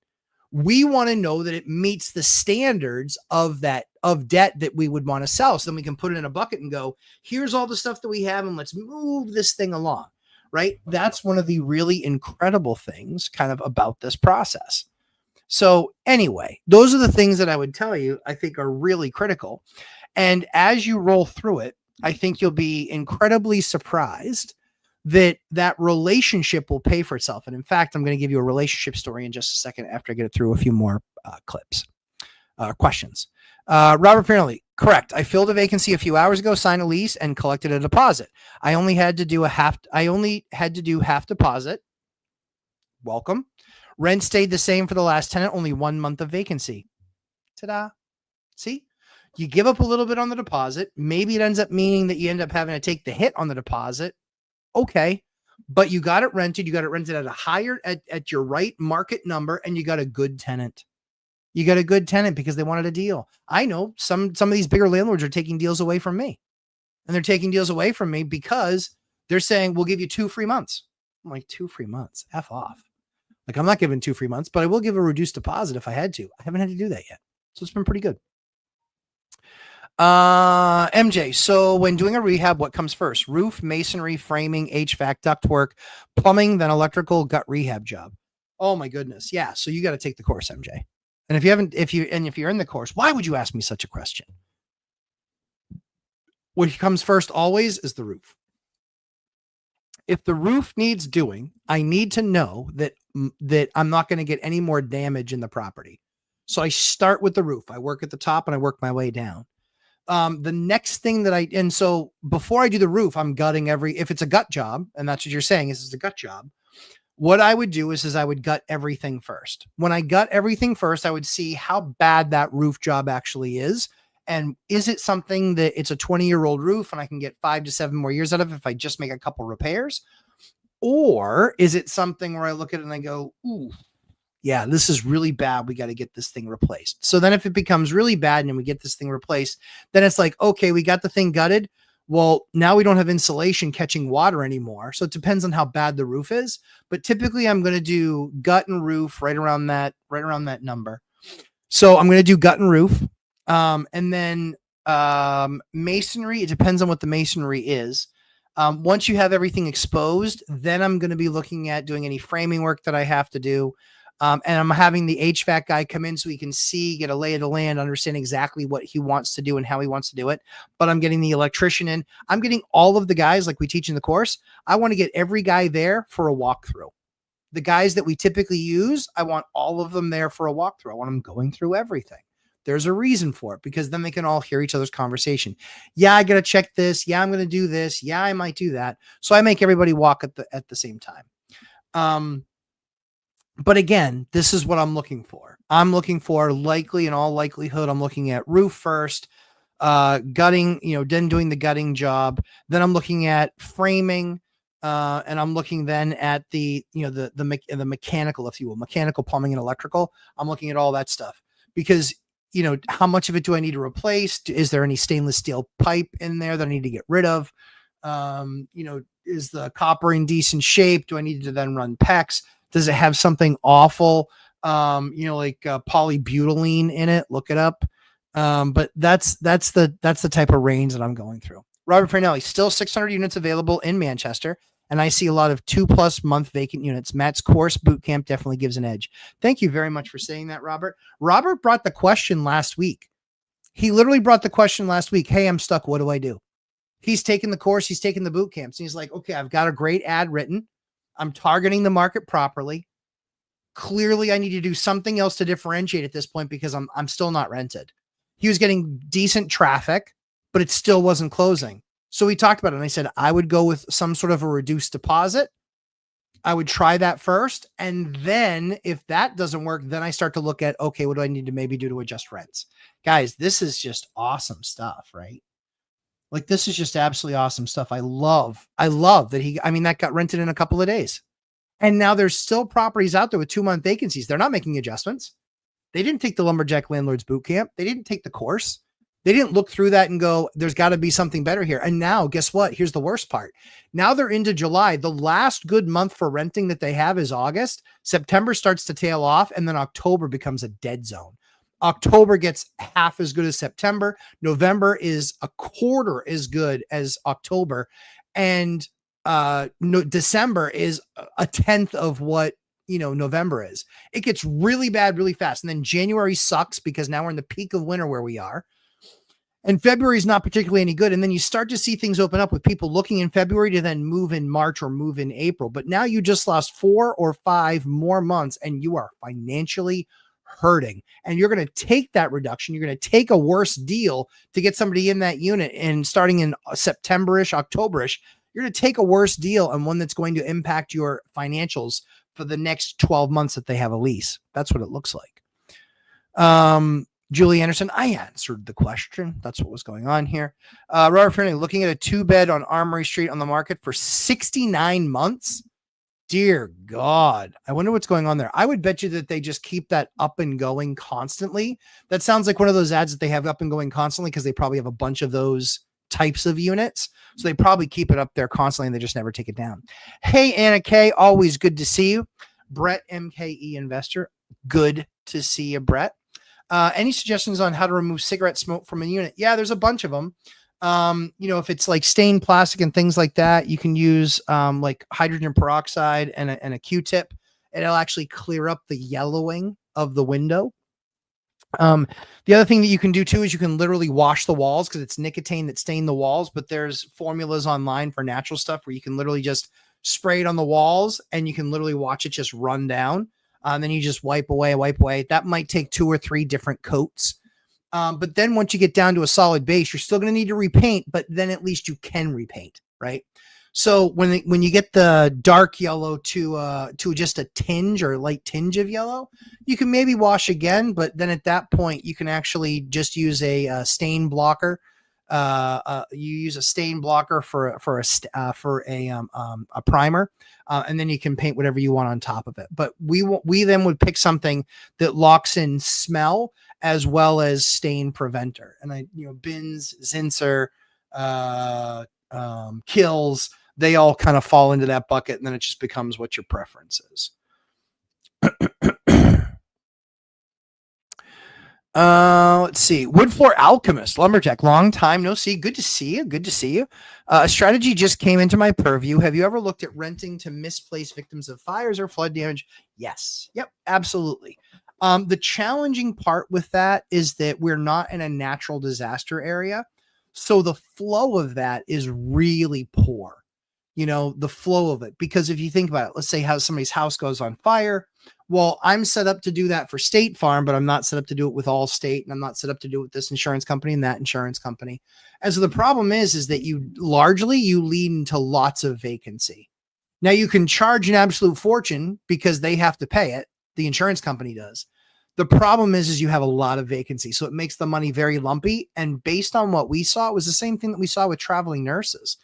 we want to know that it meets the standards of debt that we would want to sell. So then we can put it in a bucket and go, "Here's all the stuff that we have and let's move this thing along," right? That's one of the really incredible things kind of about this process. So anyway, those are the things that I would tell you I think are really critical. And as you roll through it, I think you'll be incredibly surprised that relationship will pay for itself. And in fact, I'm going to give you a relationship story in just a second after I get it through a few more questions. Robert Fairley, correct. I filled a vacancy a few hours ago, signed a lease, and collected a deposit. I only had to do half deposit. Welcome. Rent stayed the same for the last tenant, only 1 month of vacancy. Ta-da. See, you give up a little bit on the deposit. Maybe it ends up meaning that you end up having to take the hit on the deposit. Okay. but you got it rented. You got it rented at a higher, at your right market number, and you got a good tenant. You got a good tenant because they wanted a deal. I know some of these bigger landlords are taking deals away from me, and they're taking deals away from me because they're saying, we'll give you 2 free months. I'm like, 2 free months, F off. Like, I'm not giving 2 free months, but I will give a reduced deposit if I had to. I haven't had to do that yet. So it's been pretty good. MJ, so when doing a rehab, what comes first? Roof, masonry, framing, HVAC, ductwork, plumbing, then electrical, gut rehab job. Oh my goodness. Yeah. So you got to take the course, MJ. And if you're in the course, why would you ask me such a question? What comes first always is the roof. If the roof needs doing, I need to know that I'm not going to get any more damage in the property. So I start with the roof. I work at the top and I work my way down. The next thing that so before I do the roof, I'm gutting if it's a gut job, and that's what you're saying, is it's a gut job. What I would do is I would gut everything first. When I gut everything first, I would see how bad that roof job actually is. And is it something that it's a 20-year-old roof and I can get 5 to 7 more years out of it if I just make a couple repairs? Or is it something where I look at it and I go, ooh, yeah, this is really bad. We got to get this thing replaced. So then if it becomes really bad and we get this thing replaced, then it's like, okay, we got the thing gutted. Well, now we don't have insulation catching water anymore. So it depends on how bad the roof is. But typically I'm going to do gut and roof right around that number. So I'm going to do gut and roof. And then masonry, it depends on what the masonry is. Once you have everything exposed, then I'm going to be looking at doing any framing work that I have to do. And I'm having the HVAC guy come in so he can get a lay of the land, understand exactly what he wants to do and how he wants to do it. But I'm getting the electrician in. I'm getting all of the guys like we teach in the course. I want to get every guy there for a walkthrough. The guys that we typically use, I want all of them there for a walkthrough. I want them going through everything. There's a reason for it, because then they can all hear each other's conversation. Yeah, I got to check this. Yeah, I'm going to do this. Yeah, I might do that. So I make everybody walk at the same time. But again, this is what I'm looking for. I'm looking for, in all likelihood, I'm looking at roof first, gutting, then doing the gutting job. Then I'm looking at framing, and I'm looking then at the mechanical, if you will, mechanical, plumbing, and electrical. I'm looking at all that stuff because, how much of it do I need to replace? Is there any stainless steel pipe in there that I need to get rid of? Is the copper in decent shape? Do I need to then run PEX? Does it have something awful, like polybutylene in it? Look it up. But that's the type of range that I'm going through. Robert Farnelli, still 600 units available in Manchester, and I see a lot of 2+ month vacant units. Matt's course boot camp definitely gives an edge. Thank you very much for saying that, Robert. Robert brought the question last week. He literally brought the question last week. Hey, I'm stuck. What do I do? He's taken the course. He's taken the boot camps. And he's like, okay, I've got a great ad written. I'm targeting the market properly. Clearly, I need to do something else to differentiate at this point because I'm still not rented. He was getting decent traffic, but it still wasn't closing. So we talked about it, and I said I would go with some sort of a reduced deposit. I would try that first, and then if that doesn't work, then I start to look at, okay, what do I need to maybe do to adjust rents? Guys, this is just awesome stuff, right? Like, this is just absolutely awesome stuff. I love that that got rented in a couple of days. And now there's still properties out there with 2-month vacancies. They're not making adjustments. They didn't take the Lumberjack Landlords Boot Camp. They didn't take the course. They didn't look through that and go, there's got to be something better here. And now, guess what? Here's the worst part. Now they're into July. The last good month for renting that they have is August. September starts to tail off, and then October becomes a dead zone. October gets half as good as September. November is a quarter as good as October. And December is a 10th of what November is. It gets really bad really fast. And then January sucks because now we're in the peak of winter where we are. And February is not particularly any good. And then you start to see things open up with people looking in February to then move in March or move in April. But now you just lost 4 or 5 more months and you are financially hurting. And you're going to take that reduction. You're going to take a worse deal to get somebody in that unit. And starting in September-ish, October-ish, you're going to take a worse deal and one that's going to impact your financials for the next 12 months that they have a lease. That's what it looks like. Julie Anderson, I answered the question. That's what was going on here. Robert Finley, looking at a 2-bed on Armory Street on the market for 69 months. Dear God. I wonder what's going on there. I would bet you that they just keep that up and going constantly. That sounds like one of those ads that they have up and going constantly because they probably have a bunch of those types of units. So they probably keep it up there constantly and they just never take it down. Hey, Anna K, always good to see you. Brett, MKE Investor, good to see you, Brett. Any suggestions on how to remove cigarette smoke from a unit? Yeah, there's a bunch of them. If it's like stained plastic and things like that, you can use like hydrogen peroxide and a Q-tip. It'll actually clear up the yellowing of the window. The other thing that you can do too is you can literally wash the walls because it's nicotine that stained the walls, but there's formulas online for natural stuff where you can literally just spray it on the walls and you can literally watch it just run down. Then you just wipe away. That might take 2 or 3 different coats. But then once you get down to a solid base, you're still going to need to repaint, but then at least you can repaint, right? So when you get the dark yellow to just a tinge or a light tinge of yellow, you can maybe wash again, but then at that point you can actually just use a stain blocker. You use a stain blocker for a primer, and then you can paint whatever you want on top of it. But we then would pick something that locks in smell as well as stain preventer. And bins, Zinsser, Kills, they all kind of fall into that bucket, and then it just becomes what your preference is. Let's see. Wood Floor Alchemist, Lumberjack, long time no see. Good to see you. A strategy just came into my purview. Have you ever looked at renting to misplaced victims of fires or flood damage? Yes. Yep. Absolutely. The challenging part with that is that we're not in a natural disaster area. So the flow of that is really poor. The flow of it, because if you think about it, let's say how somebody's house goes on fire. Well, I'm set up to do that for State Farm, but I'm not set up to do it with Allstate, and I'm not set up to do it with this insurance company and that insurance company. And so the problem is that you lead into lots of vacancy. Now you can charge an absolute fortune because they have to pay it. The insurance company does. The problem is you have a lot of vacancy. So it makes the money very lumpy. And based on what we saw, it was the same thing that we saw with traveling nurses.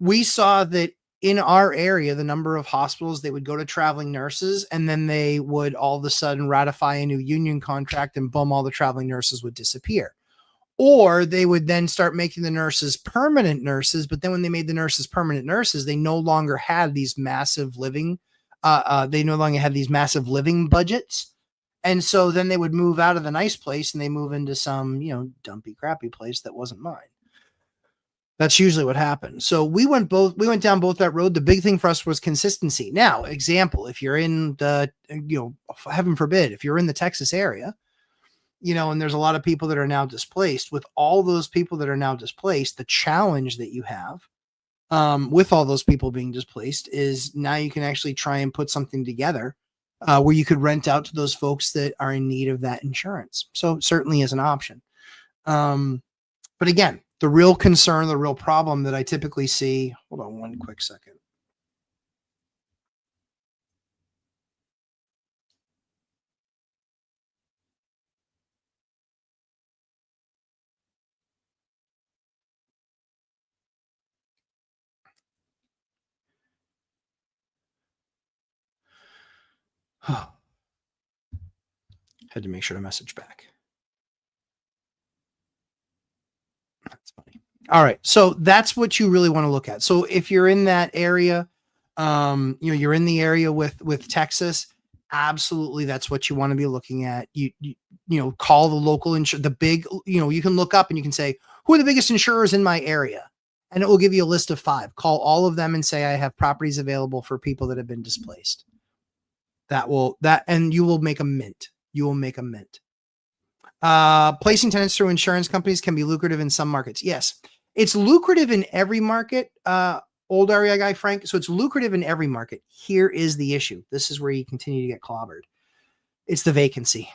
We saw that in our area, the number of hospitals, they would go to traveling nurses and then they would all of a sudden ratify a new union contract and boom, all the traveling nurses would disappear. Or they would then start making the nurses permanent nurses. But then when they made the nurses permanent nurses, they no longer had these massive living, budgets. And so then they would move out of the nice place and they move into some, dumpy, crappy place that wasn't mine. That's usually what happened. So we went down both that road. The big thing for us was consistency. Now, example, if you're in the, heaven forbid, if you're in the Texas area, and there's a lot of people that are now displaced, with all those people that are now displaced, the challenge that you have with all those people being displaced is now you can actually try and put something together where you could rent out to those folks that are in need of that insurance. So certainly is an option. But again, the real concern, the real problem that I typically see, hold on one quick second. Had to make sure to message back. That's funny. All right. So that's what you really want to look at. So if you're in that area, you're in the area with Texas, absolutely. That's what you want to be looking at. You call the local the big, you can look up and you can say, who are the biggest insurers in my area? And it will give you a list of 5. Call all of them and say, I have properties available for people that have been displaced. And you will make a mint. Placing tenants through insurance companies can be lucrative in some markets. Yes, it's lucrative in every market. Old area guy, Frank. So it's lucrative in every market. Here is the issue. This is where you continue to get clobbered. It's the vacancy.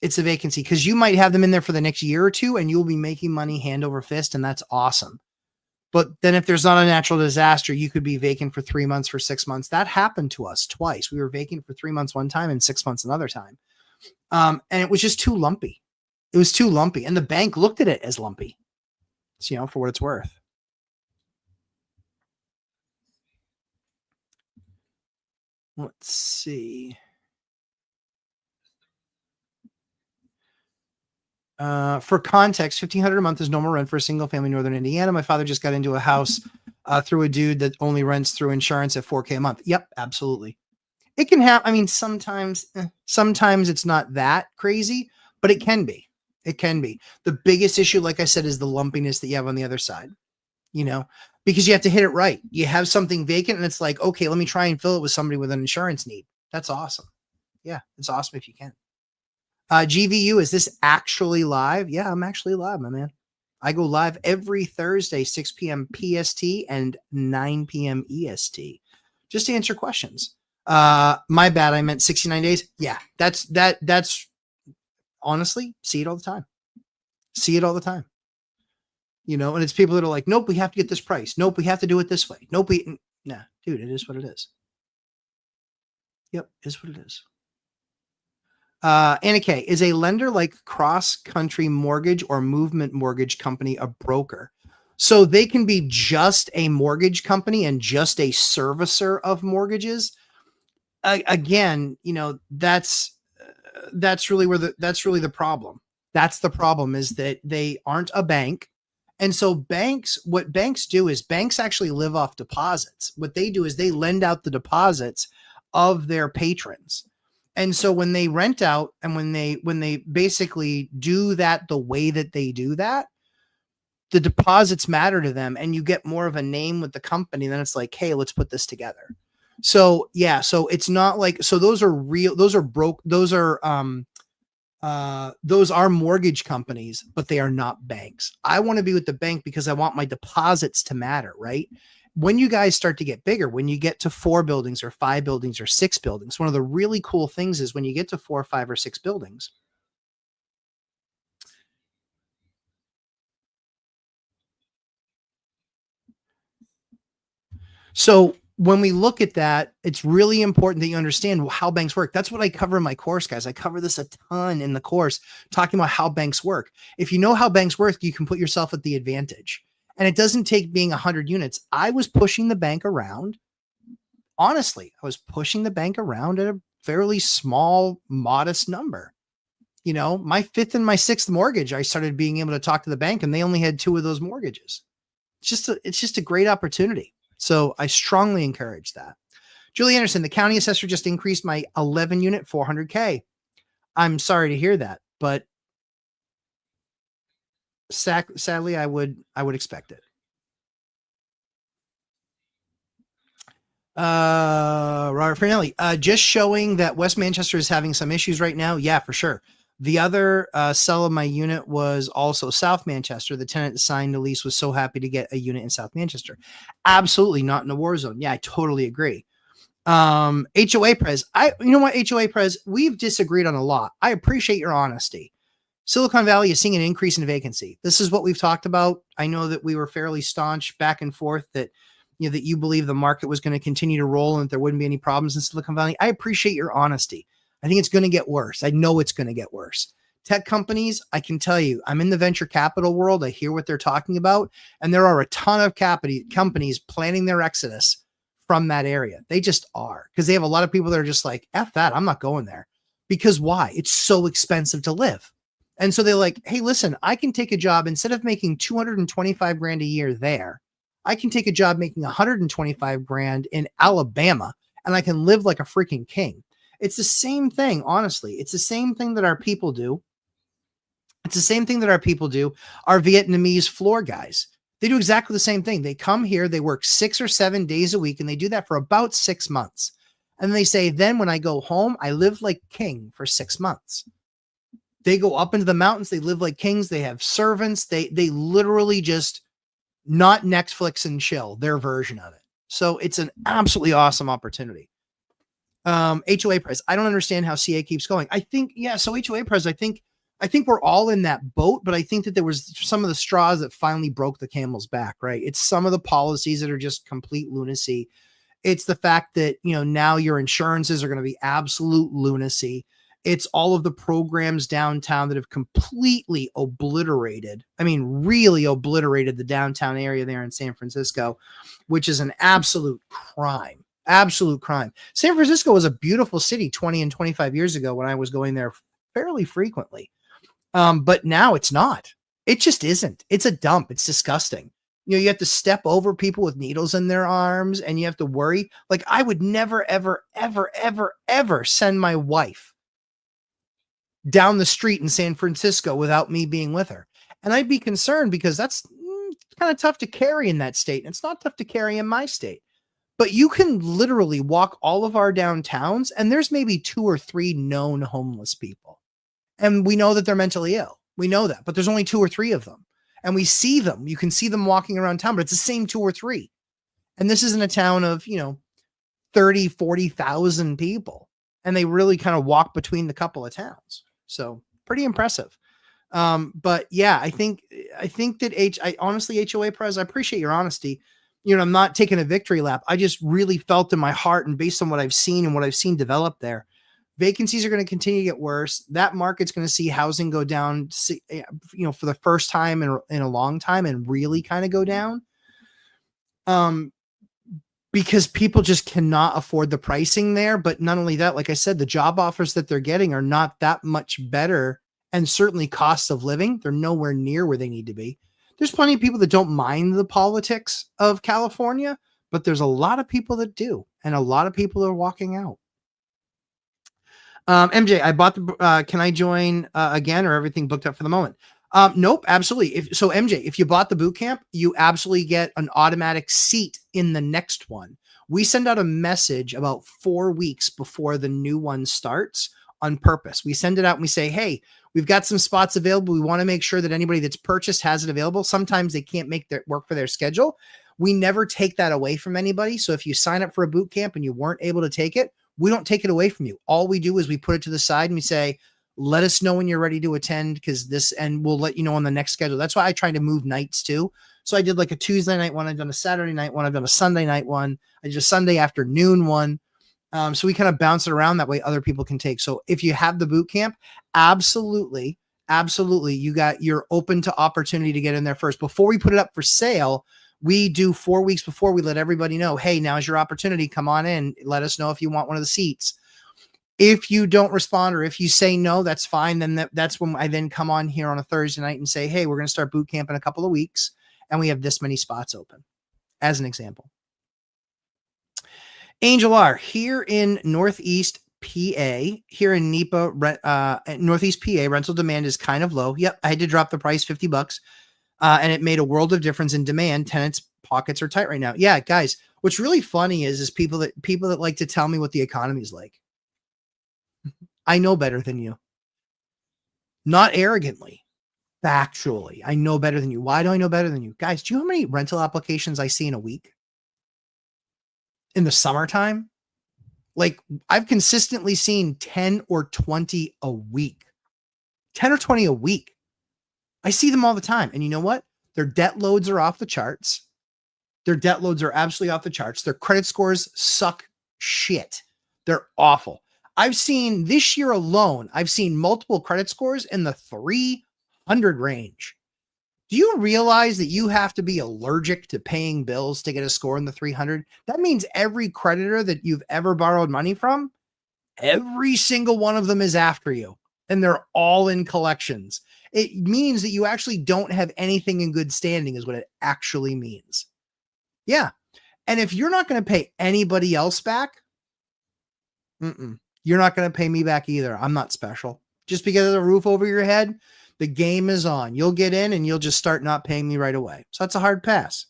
Because you might have them in there for the next year or two and you'll be making money hand over fist. And that's awesome. But then if there's not a natural disaster, you could be vacant for 3 months, for 6 months. That happened to us twice. We were vacant for 3 months one time and 6 months another time. And it was just too lumpy. It was too lumpy. And the bank looked at it as lumpy, so, for what it's worth. Let's see. For context, $1,500 a month is normal rent for a single family in Northern Indiana. My father just got into a house through a dude that only rents through insurance at $4,000 a month. Yep, absolutely. It can have, sometimes it's not that crazy, but it can be. It can be. The biggest issue, like I said, is the lumpiness that you have on the other side, because you have to hit it right. You have something vacant and it's like, okay, let me try and fill it with somebody with an insurance need. That's awesome. Yeah, it's awesome if you can. GVU, is this actually live? Yeah, I'm actually live, my man. I go live every Thursday, 6 p.m. PST and 9 p.m. EST, just to answer questions. My bad, I meant 69 days. Yeah, that's honestly, see it all the time. And it's people that are like, nope, we have to get this price. Nope, we have to do it this way. Nope, nah, dude, it is what it is. Yep, is what it is. Anna K, is a lender like Cross Country Mortgage or Movement Mortgage Company a broker? So they can be just a mortgage company and just a servicer of mortgages. Again, that's really the problem. That's the problem, is that they aren't a bank. And so what banks do is banks actually live off deposits. What they do is they lend out the deposits of their patrons. And so when they rent out and when they basically do that the way that they do that, the deposits matter to them and you get more of a name with the company. Then it's like, hey, let's put this together. So yeah, so it's not like, so those are real, those are mortgage companies, but they are not banks. I want to be with the bank because I want my deposits to matter, right? When you guys start to get bigger, when you get to 4 buildings or 5 buildings or 6 buildings, one of the really cool things is when you get to 4, 5, or 6 buildings. So when we look at that, it's really important that you understand how banks work. That's what I cover in my course, guys. I cover this a ton in the course, talking about how banks work. If you know how banks work, you can put yourself at the advantage. And it doesn't take being 100 units. I was pushing the bank around. Honestly, I was pushing the bank around at a fairly small, modest number. My 5th and my 6th mortgage, I started being able to talk to the bank and they only had 2 of those mortgages. It's just a great opportunity. So I strongly encourage that. Julie Anderson, the county assessor just increased my 11 unit $400K. I'm sorry to hear that, but sadly, I would expect it. Robert Fernelli, just showing that West Manchester is having some issues right now. Yeah, for sure. The other sell of my unit was also South Manchester. The tenant signed the lease, was so happy to get a unit in South Manchester. Absolutely not in a war zone. Yeah, I totally agree. HOA Prez, you know what, HOA Prez, we've disagreed on a lot. I appreciate your honesty. Silicon Valley is seeing an increase in vacancy. This is what we've talked about. I know that we were fairly staunch back and forth that that you believe the market was going to continue to roll and that there wouldn't be any problems in Silicon Valley. I appreciate your honesty. I think it's going to get worse. I know it's going to get worse. Tech companies, I can tell you, I'm in the venture capital world. I hear what they're talking about. And there are a ton of companies planning their exodus from that area. They just are, because they have a lot of people that are just like, F that, I'm not going there. Because why? It's so expensive to live. And so they're like, hey, listen, I can take a job instead of making 225 grand a year there. I can take a job making 125 grand in Alabama and I can live like a freaking king. It's the same thing, honestly. It's the same thing that our people do. Our Vietnamese floor guys. They do exactly the same thing. They come here, they work 6 or 7 days a week, and they do that for about 6 months. And they say, then when I go home, I live like king for 6 months. They go up into the mountains. They live like kings. They have servants. They literally just not Netflix and chill, their version of it. So it's an absolutely awesome opportunity. HOA Prez, I don't understand how CA keeps going. I think, yeah, so HOA Prez, I think we're all in that boat, but I think that there was some of the straws that finally broke the camel's back, right? It's some of the policies that are just complete lunacy. It's the fact that, now your insurances are going to be absolute lunacy. It's all of the programs downtown that have completely obliterated, I mean, really obliterated the downtown area there in San Francisco, which is an absolute crime. Absolute crime. San Francisco was a beautiful city 20 and 25 years ago when I was going there fairly frequently. But now it's not. It just isn't. It's a dump. It's disgusting. You have to step over people with needles in their arms and you have to worry. Like, I would never, ever, ever, ever, ever send my wife down the street in San Francisco without me being with her. And I'd be concerned because that's kind of tough to carry in that state. And it's not tough to carry in my state. But you can literally walk all of our downtowns and there's maybe 2 or 3 known homeless people. And we know that they're mentally ill. We know that, but there's only 2 or 3 of them. And we see them. You can see them walking around town, but it's the same 2 or 3. And this isn't a town of, 30, 40,000 people. And they really kind of walk between the couple of towns. So pretty impressive. But yeah, I think that honestly, HOA Prez, I appreciate your honesty. I'm not taking a victory lap. I just really felt in my heart and based on what I've seen and what I've seen develop there, vacancies are going to continue to get worse. That market's going to see housing go down, for the first time in a long time and really kind of go down. Because people just cannot afford the pricing there. But not only that, like I said, the job offers that they're getting are not that much better. And certainly costs of living, they're nowhere near where they need to be. There's plenty of people that don't mind the politics of California, but there's a lot of people that do. And a lot of people are walking out. MJ, I bought can I join again or everything booked up for the moment? Nope, absolutely. MJ, if you bought the boot camp, you absolutely get an automatic seat in the next one. We send out a message about 4 weeks before the new one starts on purpose. We send it out and we say, hey, we've got some spots available. We want to make sure that anybody that's purchased has it available. Sometimes they can't make their work for their schedule. We never take that away from anybody. So if you sign up for a boot camp and you weren't able to take it, we don't take it away from you. All we do is we put it to the side and we say, let us know when you're ready to attend and we'll let you know on the next schedule. That's why I try to move nights too. So I did like a Tuesday night one. I've done a Saturday night one. I've done a Sunday night one. I did a Sunday afternoon one. So we kind of bounce it around that way other people can take. So if you have the boot camp, absolutely, you're open to opportunity to get in there first. Before we put it up for sale, we do 4 weeks before we let everybody know, hey, now's your opportunity. Come on in. Let us know if you want one of the seats. If you don't respond or if you say no, that's fine. Then that's when I then come on here on a Thursday night and say, hey, we're going to start boot camp in a couple of weeks. And we have this many spots open as an example. Angel R, here in Northeast PA, here in NEPA, Northeast PA, rental demand is kind of low. Yep, I had to drop the price $50, and it made a world of difference in demand. Tenants' pockets are tight right now. Yeah, guys, what's really funny is people that like to tell me what the economy is like. I know better than you. Not arrogantly, factually. I know better than you. Why do I know better than you? Guys, do you know how many rental applications I see in a week? In the summertime? Like, I've consistently seen 10 or 20 a week. 10 or 20 a week. I see them all the time. And you know what? Their debt loads are off the charts. Their debt loads are absolutely off the charts. Their credit scores suck shit. They're awful. I've seen this year alone, I've seen multiple credit scores in the 300 range. Do you realize that you have to be allergic to paying bills to get a score in the 300? That means every creditor that you've ever borrowed money from, every single one of them is after you, and they're all in collections. It means that you actually don't have anything in good standing is what it actually means. Yeah. And if you're not going to pay anybody else back, you're not going to pay me back either. I'm not special. Just because of the roof over your head, the game is on. You'll get in and you'll just start not paying me right away. So that's a hard pass.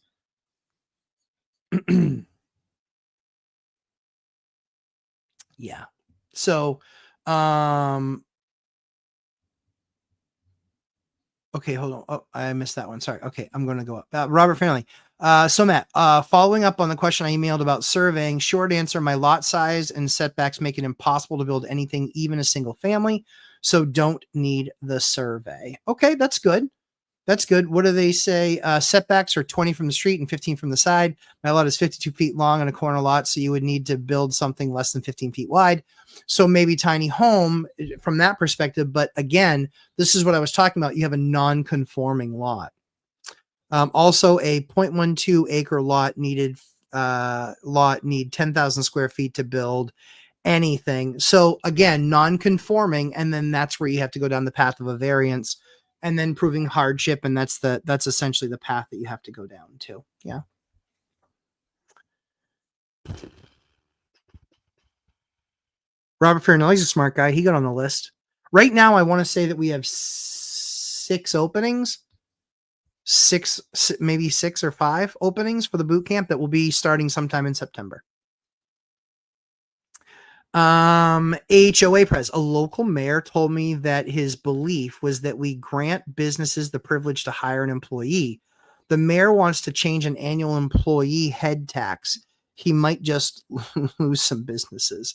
Yeah. So, okay, hold on. Oh, I missed that one. Sorry. Okay, I'm going to go up. Robert Family. So Matt, following up on the question I emailed about surveying, short answer, my lot size and setbacks make it impossible to build anything, even a single family. So don't need the survey. Okay, that's good. That's good. What do they say? Setbacks are 20 from the street and 15 from the side. My lot is 52 feet long on a corner lot, so you would need to build something less than 15 feet wide. So maybe tiny home from that perspective. But again, this is what I was talking about. You have a non-conforming lot. Also, a 0.12 acre lot need 10,000 square feet to build anything. So again, non-conforming, and then that's where you have to go down the path of a variance, and then proving hardship, and that's essentially the path that you have to go down to. Yeah. Robert Farinelli's a smart guy. He got on the list. Right now, I want to say that we have 6 openings. Maybe 6 or 5 openings for the boot camp that will be starting sometime in September. HOA pres, a local mayor told me that his belief was that we grant businesses the privilege to hire an employee. The mayor wants to change an annual employee head tax. He might just lose some businesses.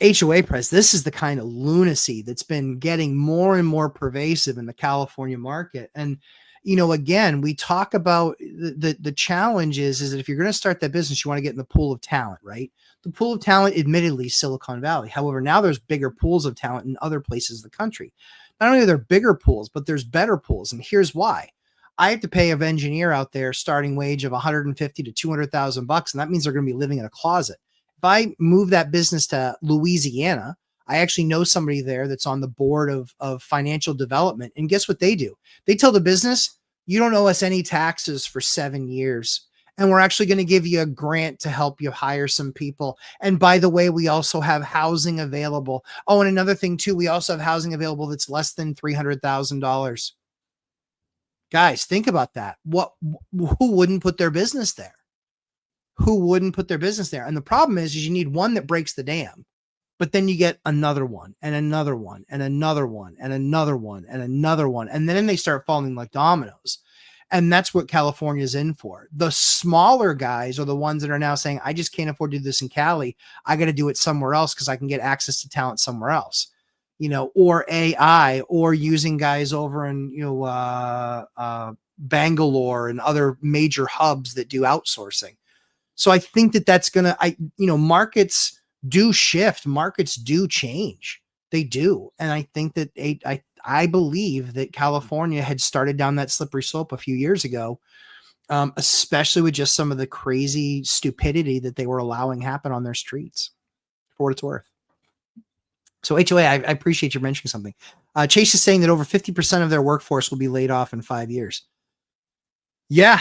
HOA pres, this is the kind of lunacy that's been getting more and more pervasive in the California market. And again, we talk about the challenge is that if you're going to start that business, you want to get in the pool of talent, right? The pool of talent, admittedly, Silicon Valley. However, now there's bigger pools of talent in other places of the country. Not only are there bigger pools, but there's better pools. And here's why. I have to pay an engineer out there starting wage of $150,000 to $200,000, and that means they're going to be living in a closet. If I move that business to Louisiana, I actually know somebody there that's on the board of financial development. And guess what they do? They tell the business, you don't owe us any taxes for 7 years. And we're actually going to give you a grant to help you hire some people. And by the way, we also have housing available. Oh, and another thing too, we also have housing available that's less than $300,000. Guys, think about that. Who wouldn't put their business there? Who wouldn't put their business there? And the problem is you need one that breaks the dam, but then you get another one and another one and another one and another one and another one. And then they start falling like dominoes. And that's what California is in for. The smaller guys are the ones that are now saying, I just can't afford to do this in Cali. I got to do it somewhere else because I can get access to talent somewhere else, or AI, or using guys over in, Bangalore and other major hubs that do outsourcing. So I think that's going to, markets do shift. Markets do change. They do. And I think that I believe that California had started down that slippery slope a few years ago, especially with just some of the crazy stupidity that they were allowing happen on their streets, for what it's worth. So HOA, I appreciate you mentioning something. Chase is saying that over 50% of their workforce will be laid off in 5 years. Yeah.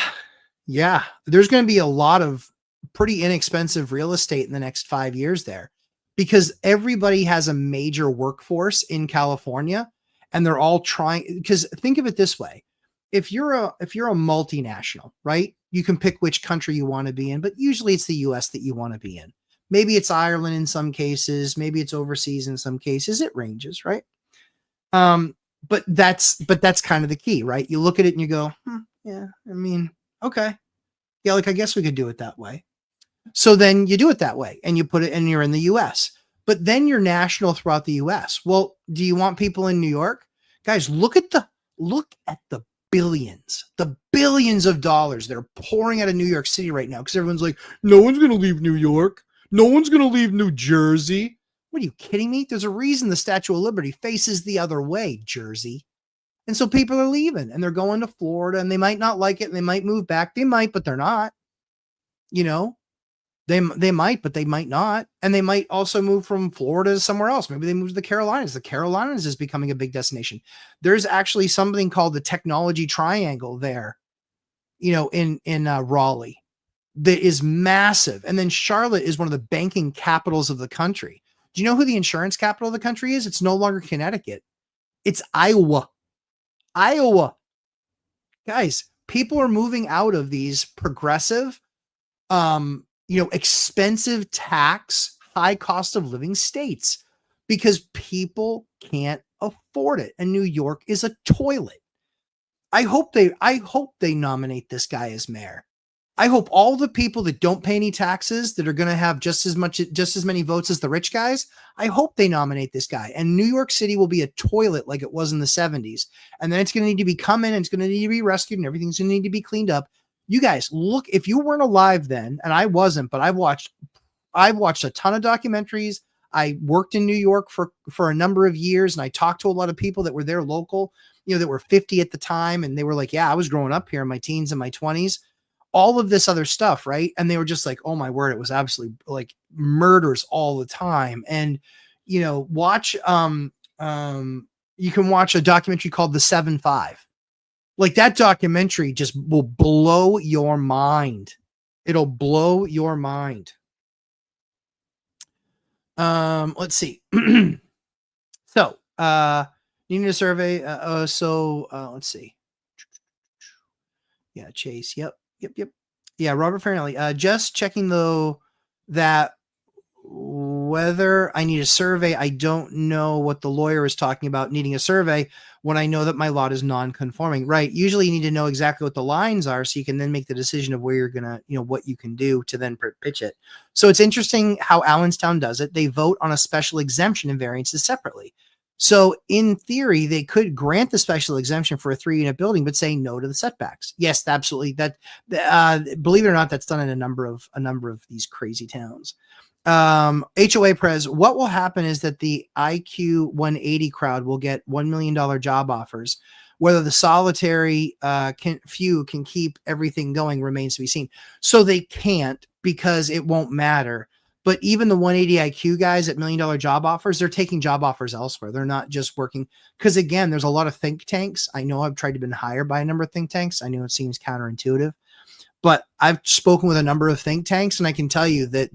There's going to be a lot of pretty inexpensive real estate in the next 5 years there, because everybody has a major workforce in California. And they're all trying, because think of it this way. If you're a multinational, right, you can pick which country you want to be in, but usually it's the US that you want to be in. Maybe it's Ireland in some cases, maybe it's overseas in some cases. It ranges, right? But that's kind of the key, right? You look at it and you go, yeah, I mean, okay. Yeah, like I guess we could do it that way. So then you do it that way and you put it, and you're in the US. But then you're national throughout the US. Well, do you want people in New York? Guys, look at the billions of dollars that are pouring out of New York City right now, because everyone's like, no one's going to leave New York. No one's going to leave New Jersey. What, are you kidding me? There's a reason the Statue of Liberty faces the other way, Jersey. And so people are leaving and they're going to Florida, and they might not like it and they might move back. They might, but they're not. They might, but they might not. And they might also move from Florida to somewhere else. Maybe they move to the Carolinas. The Carolinas is becoming a big destination. There's actually something called the Technology Triangle there, in Raleigh, that is massive. And then Charlotte is one of the banking capitals of the country. Do you know who the insurance capital of the country is? It's no longer Connecticut. It's Iowa. Guys, people are moving out of these progressive, expensive tax, high cost of living states because people can't afford it. And New York is a toilet. I hope they nominate this guy as mayor. I hope all the people that don't pay any taxes that are going to have just as many votes as the rich guys, I hope they nominate this guy. And New York City will be a toilet like it was in the 70s. And then it's going to need to be come in and it's going to need to be rescued and everything's going to need to be cleaned up. You guys, look, if you weren't alive then, and I wasn't, but I've watched a ton of documentaries. I worked in New York for a number of years, and I talked to a lot of people that were there local, that were 50 at the time. And they were like, yeah, I was growing up here in my teens and my 20s, all of this other stuff. Right. And they were just like, oh my word, it was absolutely like murders all the time. And, watch, you can watch a documentary called The 7-5. Like that documentary just will blow your mind. It'll blow your mind. Let's see. So, needing a survey. Let's see. Yeah. Chase. Yep. Yeah. Robert Farinelli. Just checking though that whether I need a survey, I don't know what the lawyer is talking about needing a survey when I know that my lot is non-conforming. Right. Usually you need to know exactly what the lines are so you can then make the decision of where you're going to, what you can do to then pitch it. So it's interesting how Allenstown does it. They vote on a special exemption and variances separately. So in theory, they could grant the special exemption for a 3-unit building, but say no to the setbacks. Yes, absolutely. That, believe it or not, that's done in a number of these crazy towns. HOA Prez, what will happen is that the IQ 180 crowd will get $1 million job offers. Whether the solitary few can keep everything going remains to be seen. So they can't because it won't matter. But even the 180 IQ guys at $1 million job offers, they're taking job offers elsewhere. They're not just working. Because again, there's a lot of think tanks. I know I've tried to been hired by a number of think tanks. I know it seems counterintuitive. But I've spoken with a number of think tanks, and I can tell you that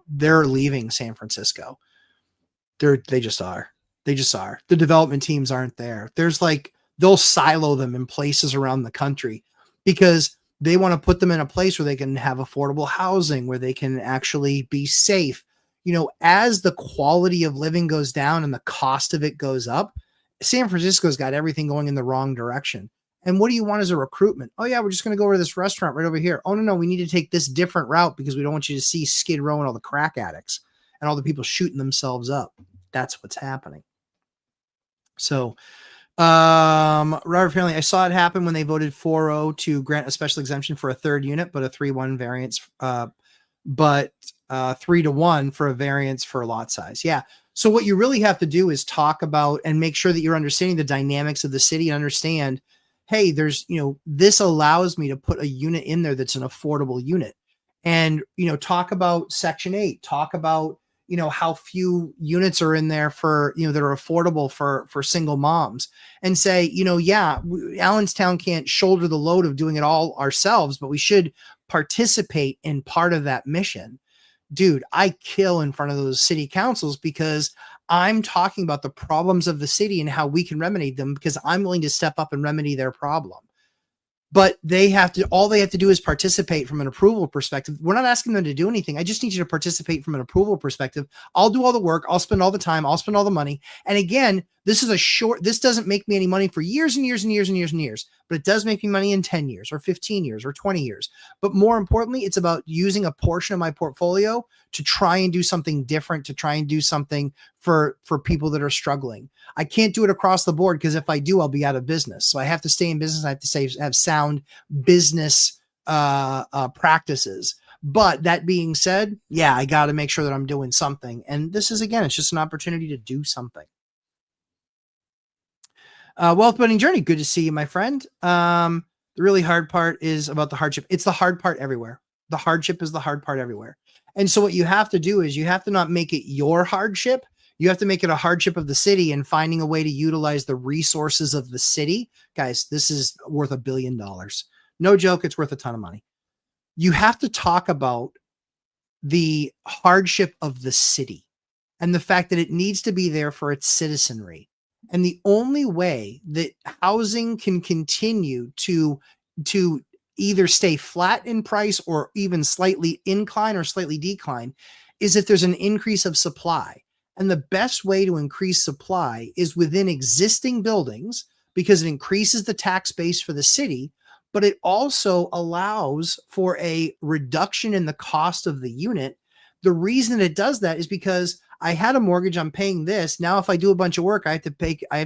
they're leaving San Francisco. They just are. The development teams aren't there. They'll silo them in places around the country because they want to put them in a place where they can have affordable housing, where they can actually be safe. As the quality of living goes down and the cost of it goes up, San Francisco's got everything going in the wrong direction. And what do you want as a recruitment? Oh, yeah, we're just going to go over to this restaurant right over here. Oh, no, we need to take this different route because we don't want you to see Skid Row and all the crack addicts and all the people shooting themselves up. That's what's happening. So, Robert, apparently I saw it happen when they voted 4-0 to grant a special exemption for a 3rd unit, but a 3-1 variance, but 3-1 for a variance for lot size. Yeah. So what you really have to do is talk about and make sure that you're understanding the dynamics of the city and understand, hey, there's, this allows me to put a unit in there that's an affordable unit. And, talk about Section 8, talk about, how few units are in there for, that are affordable for single moms, and say, yeah, Allenstown can't shoulder the load of doing it all ourselves, but we should participate in part of that mission. Dude, I kill in front of those city councils because I'm talking about the problems of the city and how we can remedy them because I'm willing to step up and remedy their problem. But all they have to do is participate from an approval perspective. We're not asking them to do anything. I just need you to participate from an approval perspective. I'll do all the work. I'll spend all the time. I'll spend all the money. And again, this doesn't make me any money for years and years and years and years and years, but it does make me money in 10 years or 15 years or 20 years. But more importantly, it's about using a portion of my portfolio to try and do something different, to try and do something for people that are struggling. I can't do it across the board because if I do, I'll be out of business. So I have to stay in business. I have to have sound business practices. But that being said, yeah, I got to make sure that I'm doing something. And this is, again, it's just an opportunity to do something. Wealth building journey. Good to see you, my friend. The really hard part is about the hardship. It's the hard part everywhere. The hardship is the hard part everywhere. And so what you have to do is you have to not make it your hardship. You have to make it a hardship of the city and finding a way to utilize the resources of the city. Guys, this is worth $1 billion. No joke. It's worth a ton of money. You have to talk about the hardship of the city and the fact that it needs to be there for its citizenry. And the only way that housing can continue to either stay flat in price or even slightly incline or slightly decline is if there's an increase of supply. And the best way to increase supply is within existing buildings because it increases the tax base for the city, but it also allows for a reduction in the cost of the unit. The reason it does that is because I had a mortgage, I'm paying this. Now, if I do a bunch of work, I have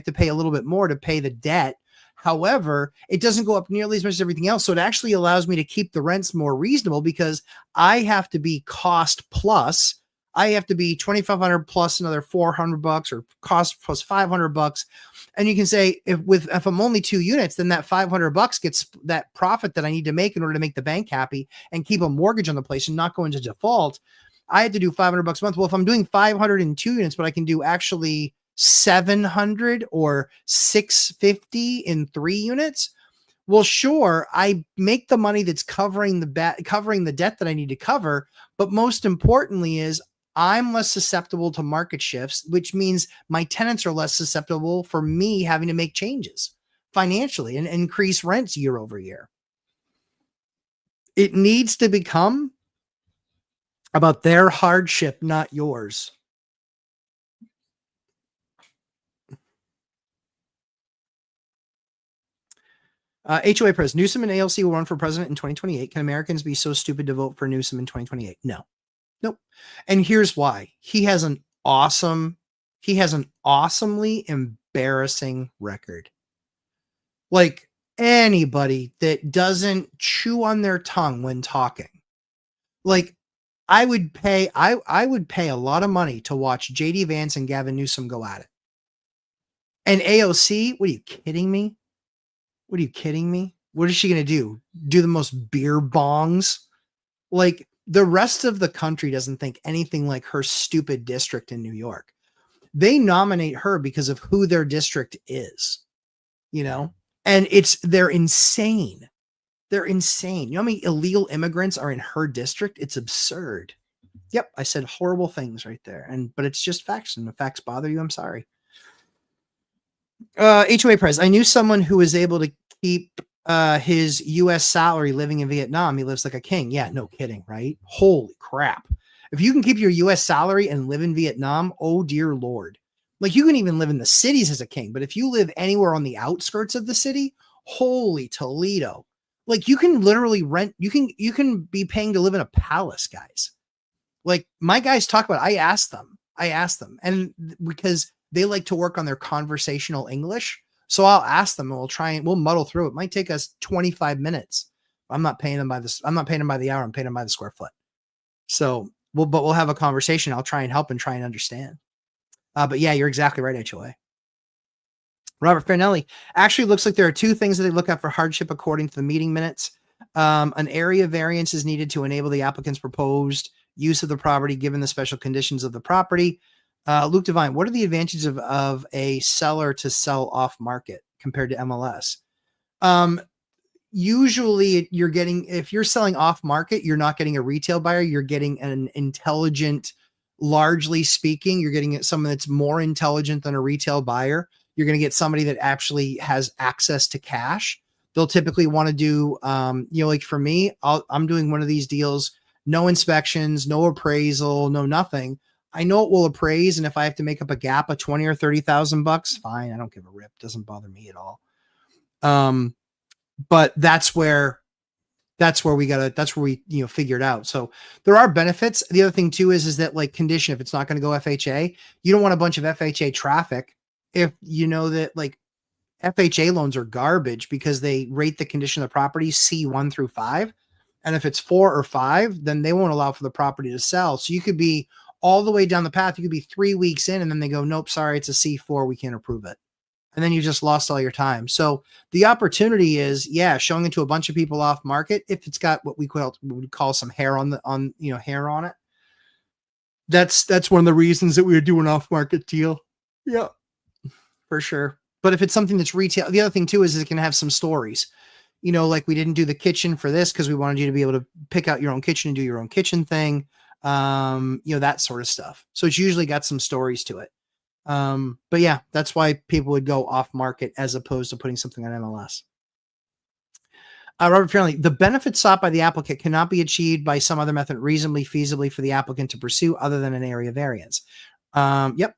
to pay a little bit more to pay the debt. However, it doesn't go up nearly as much as everything else. So it actually allows me to keep the rents more reasonable because I have to be cost plus. I have to be 2,500 plus another $400 or cost plus $500. And you can say if I'm only 2 units, then that $500 gets that profit that I need to make in order to make the bank happy and keep a mortgage on the place and not go into default. I had to do $500 a month. Well, if I'm doing 502 units, but I can do actually 700 or 650 in 3 units. Well, sure, I make the money that's covering the debt that I need to cover. But most importantly is I'm less susceptible to market shifts, which means my tenants are less susceptible for me having to make changes financially and increase rents year over year. It needs to become about their hardship, not yours. HOA Pres, Newsom and ALC will run for president in 2028. Can Americans be so stupid to vote for Newsom in 2028? No. Nope. And here's why. He has an awesomely embarrassing record. Like anybody that doesn't chew on their tongue when talking. Like I would pay a lot of money to watch JD Vance and Gavin Newsom go at it. And AOC, what are you kidding me? What are you kidding me? What is she going to do? Do the most beer bongs? Like the rest of the country doesn't think anything like her stupid district in New York. They nominate her because of who their district is, you know? And they're insane. They're insane. You know how many illegal immigrants are in her district? It's absurd. Yep, I said horrible things right there. But it's just facts. And if facts bother you, I'm sorry. HOA Pres, I knew someone who was able to keep his U.S. salary living in Vietnam. He lives like a king. Yeah, no kidding, right? Holy crap. If you can keep your U.S. salary and live in Vietnam, oh dear Lord. Like you can even live in the cities as a king, but if you live anywhere on the outskirts of the city, holy Toledo. Like you can literally rent, you can be paying to live in a palace, guys. Like my guys talk about, I asked them, and because they like to work on their conversational English. So I'll ask them and we'll muddle through. It might take us 25 minutes. I'm not paying them by the hour. I'm paying them by the square foot. So we'll have a conversation. I'll try and help and try and understand. But yeah, you're exactly right, HOA. Robert Farinelli, actually looks like there are 2 things that they look at for hardship according to the meeting minutes. An area variance is needed to enable the applicant's proposed use of the property given the special conditions of the property. Luke Devine, what are the advantages of a seller to sell off market compared to MLS? Usually if you're selling off market, you're not getting a retail buyer. You're getting an intelligent, largely speaking, you're getting someone that's more intelligent than a retail buyer. You're going to get somebody that actually has access to cash. They'll typically want to do, like for me, I'm doing one of these deals, no inspections, no appraisal, no nothing. I know it will appraise, and if I have to make up a gap of $20,000 or $30,000, fine. I don't give a rip. It doesn't bother me at all. But that's where we figure it out. So there are benefits. The other thing too is that like condition, if it's not going to go FHA, you don't want a bunch of FHA traffic. If you know that like FHA loans are garbage because they rate the condition of the property C1 through 5. And if it's 4 or 5, then they won't allow for the property to sell. So you could be all the way down the path. You could be 3 weeks in and then they go, nope, sorry, it's a C4. We can't approve it. And then you just lost all your time. So the opportunity is, showing it to a bunch of people off market. If it's got what we would call some hair hair on it. That's one of the reasons that we would do an off market deal. Yeah, for sure. But if it's something that's retail, the other thing too is it can have some stories. Like we didn't do the kitchen for this because we wanted you to be able to pick out your own kitchen and do your own kitchen thing. That sort of stuff. So it's usually got some stories to it. But yeah, that's why people would go off market as opposed to putting something on MLS. Robert Fairley, the benefits sought by the applicant cannot be achieved by some other method reasonably feasibly for the applicant to pursue other than an area variance. Yep.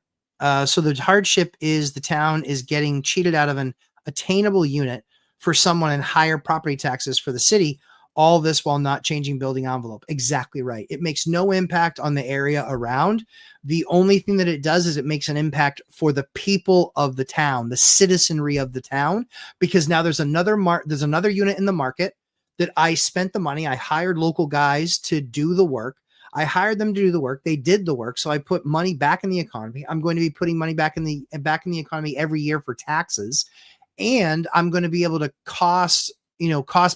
So the hardship is the town is getting cheated out of an attainable unit for someone and higher property taxes for the city. All this while not changing building envelope. Exactly right. It makes no impact on the area around. The only thing that it does is it makes an impact for the people of the town, the citizenry of the town, because now there's another unit in the market that I spent the money. I hired local guys to do the work. I hired them to do the work. They did the work. So I put money back in the economy. I'm going to be putting money back in the economy every year for taxes. And I'm going to be able to cost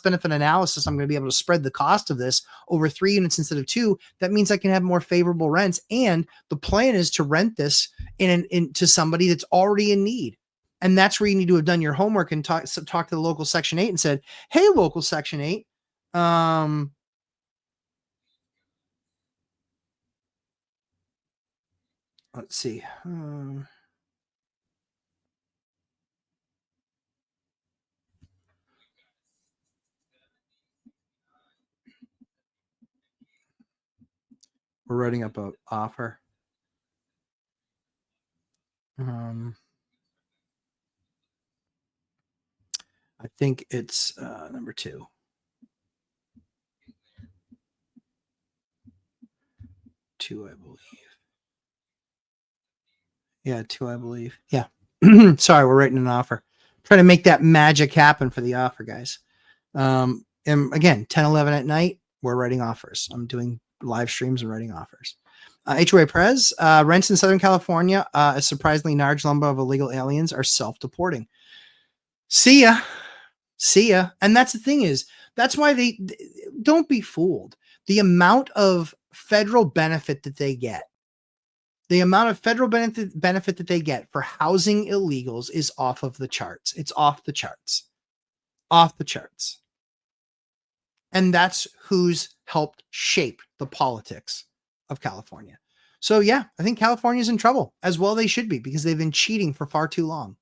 benefit analysis. I'm going to be able to spread the cost of this over 3 units instead of 2. That means I can have more favorable rents. And the plan is to rent this to somebody that's already in need. And that's where you need to have done your homework and talk to the local Section 8 and said, hey, local Section 8, let's see. We're writing up an offer. I think it's number 2. 2, I believe. Yeah, 2, I believe. Yeah. Sorry, we're writing an offer. Trying to make that magic happen for the offer, guys. And again, 10, 11 at night, we're writing offers. I'm doing live streams and writing offers. HOA Prez, rents in Southern California, a surprisingly large number of illegal aliens are self-deporting. See ya. And that's the thing is, that's why they don't be fooled. The amount of federal benefit that they get, the amount of federal benefit that they get for housing illegals is off of the charts. It's off the charts. And that's who's helped shape the politics of California. So yeah, I think California's in trouble, as well they should be, because they've been cheating for far too long.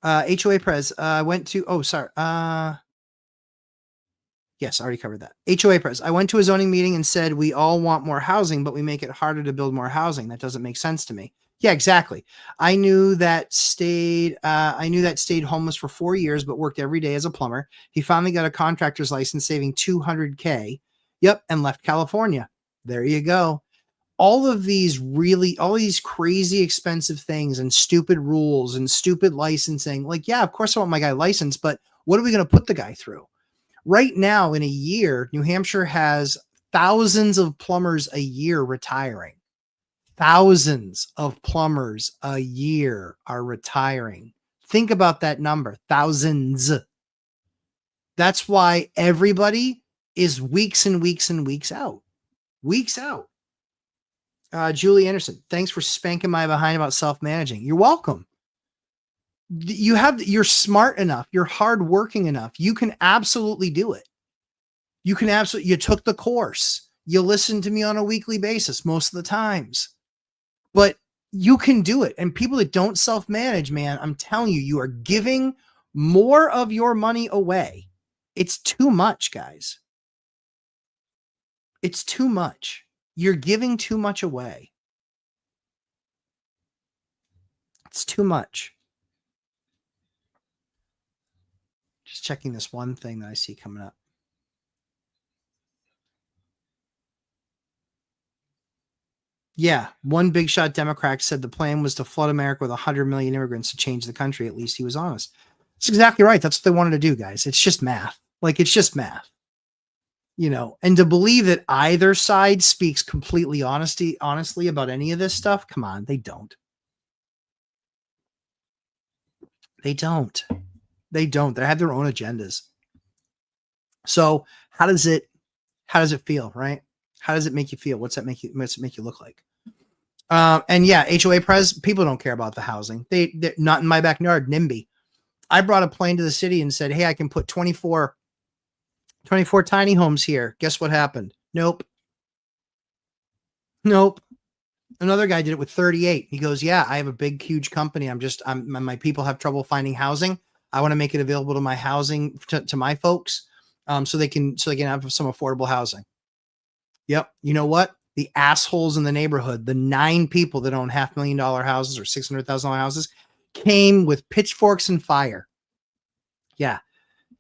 HOA Prez, went to, yes, I already covered that. HOA Prez, I went to a zoning meeting and said, we all want more housing, but we make it harder to build more housing. That doesn't make sense to me. Yeah, exactly. I knew that stayed homeless for 4 years, but worked every day as a plumber. He finally got a contractor's license, saving $200K. Yep. And left California. There you go. All these crazy expensive things and stupid rules and stupid licensing. Like, yeah, of course I want my guy licensed, but what are we going to put the guy through? Right now in a year, New Hampshire has thousands of plumbers a year retiring. Thousands of plumbers a year are retiring. Think about that number, thousands. That's why everybody is weeks and weeks and weeks out. Julie Anderson, thanks for spanking my behind about self-managing. You're welcome. You're smart enough. You're hardworking enough. You can absolutely do it. You took the course. You listen to me on a weekly basis most of the times, but you can do it. And people that don't self-manage, man, I'm telling you, you are giving more of your money away. It's too much, guys. It's too much. You're giving too much away. It's too much. Just checking this one thing that I see coming up. Yeah, one big shot Democrat said the plan was to flood America with 100 million immigrants to change the country. At least he was honest. That's exactly right. That's what they wanted to do, guys. It's just math. It's just math. And to believe that either side speaks completely honestly about any of this stuff, come on, they don't. They don't. They have their own agendas. So how does it feel, right? How does it make you feel? What's it make you look like? And yeah, HOA Prez, people don't care about the housing. They're not in my backyard, NIMBY. I brought a plane to the city and said, hey, I can put 24 tiny homes here. Guess what happened? Nope. Another guy did it with 38. He goes, yeah, I have a big, huge company. My people have trouble finding housing. I want to make it available to my housing to my folks. So they can have some affordable housing. Yep. You know what? The assholes in the neighborhood, the 9 people that own $500,000 houses or $600,000 houses, came with pitchforks and fire. Yeah.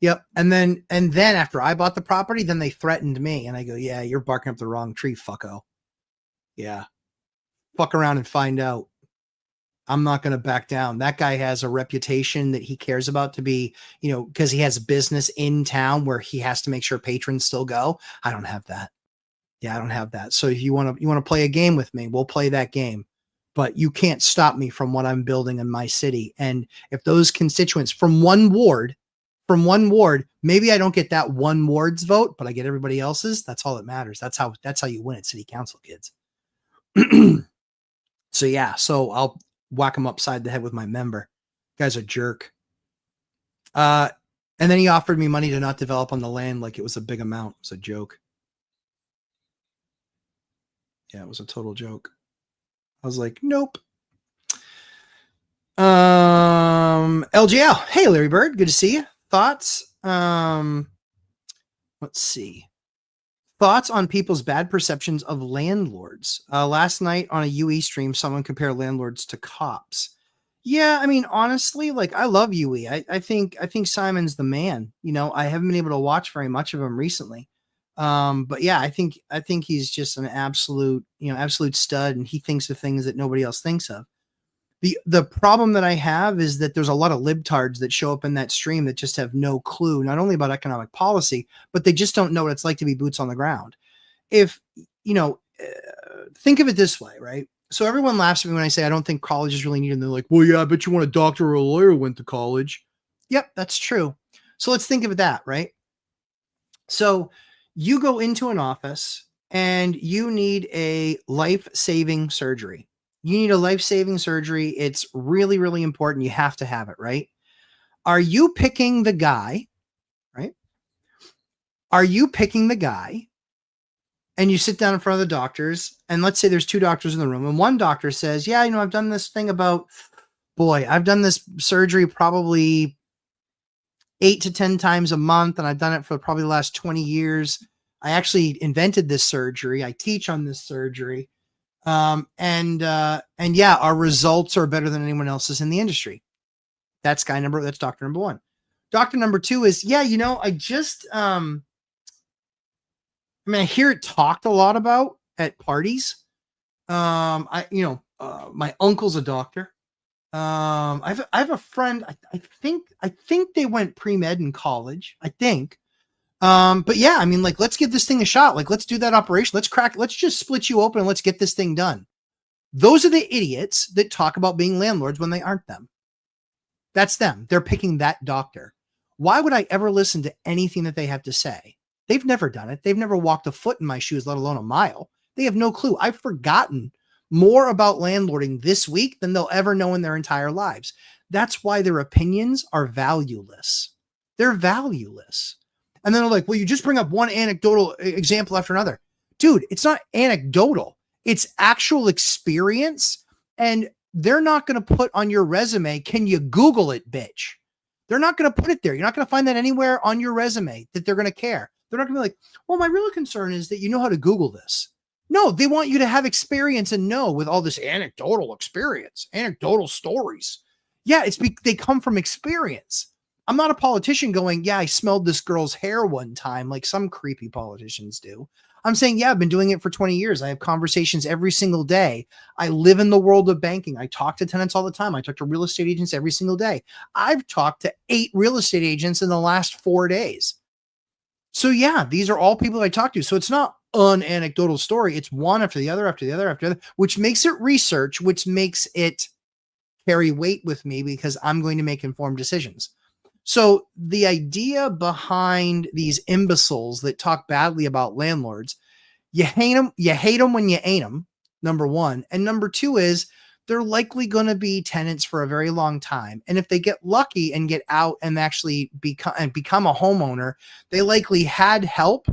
Yep. And then after I bought the property, then they threatened me. And I go, yeah, you're barking up the wrong tree, fucko. Yeah. Fuck around and find out. I'm not going to back down. That guy has a reputation that he cares about to be, because he has a business in town where he has to make sure patrons still go. I don't have that. Yeah, I don't have that. So if you want to play a game with me, we'll play that game. But you can't stop me from what I'm building in my city. And if those constituents from one ward, maybe I don't get that one ward's vote, but I get everybody else's. That's all that matters. That's how you win at city council, kids. So yeah, so I'll whack him upside the head with my member. Guy's a jerk. And then he offered me money to not develop on the land like it was a big amount. It was a joke. Yeah, it was a total joke. I was like, nope. LGL. Hey, Larry Bird. Good to see you. Thoughts? Let's see. Thoughts on people's bad perceptions of landlords. Last night on a UE stream, someone compared landlords to cops. Yeah, I mean, honestly, like I love UE. I think Simon's the man. I haven't been able to watch very much of him recently. But yeah, I think he's just an absolute stud, and he thinks of things that nobody else thinks of. The problem that I have is that there's a lot of libtards that show up in that stream that just have no clue, not only about economic policy, but they just don't know what it's like to be boots on the ground. If, think of it this way, right? So everyone laughs at me when I say I don't think college is really needed. And they're like, well, yeah, I bet you want a doctor or a lawyer went to college. Yep, that's true. So let's think of it that, right? So you go into an office and you need a life-saving surgery. You need a life-saving surgery. It's really, really important. You have to have it, right? Are you picking the guy, right? Are you picking the guy and you sit down in front of the doctors, and let's say there's two doctors in the room, and one doctor says, yeah, I've done this thing I've done this surgery probably 8 to 10 times a month, and I've done it for probably the last 20 years. I actually invented this surgery. I teach on this surgery. And yeah, our results are better than anyone else's in the industry. That's doctor number one. Doctor number two is, yeah, I just, I hear it talked a lot about at parties. My uncle's a doctor. I have a friend. I think they went pre-med in college. I think. But yeah, let's give this thing a shot. Let's do that operation. Let's just split you open and let's get this thing done. Those are the idiots that talk about being landlords when they aren't them. That's them. They're picking that doctor. Why would I ever listen to anything that they have to say? They've never done it. They've never walked a foot in my shoes, let alone a mile. They have no clue. I've forgotten more about landlording this week than they'll ever know in their entire lives. That's why their opinions are valueless. They're valueless. And then they're like, well, you just bring up one anecdotal example after another. Dude, it's not anecdotal. It's actual experience. And they're not going to put on your resume, can you Google it, bitch? They're not going to put it there. You're not going to find that anywhere on your resume that they're going to care. They're not going to be like, well, my real concern is that you know how to Google this. No, they want you to have experience and know with all this anecdotal experience, anecdotal stories. Yeah, they come from experience. I'm not a politician going, yeah, I smelled this girl's hair one time like some creepy politicians do. I'm saying, yeah, I've been doing it for 20 years. I have conversations every single day. I live in the world of banking. I talk to tenants all the time. I talk to real estate agents every single day. I've talked to 8 real estate agents in the last 4 days. So yeah, these are all people I talk to. So it's not an anecdotal story. It's one after the other, after the other, after the other, which makes it research, which makes it carry weight with me because I'm going to make informed decisions. So the idea behind these imbeciles that talk badly about landlords, you hate them when you ain't them, number one. And number two is they're likely going to be tenants for a very long time. And if they get lucky and get out and actually become a homeowner, they likely had help,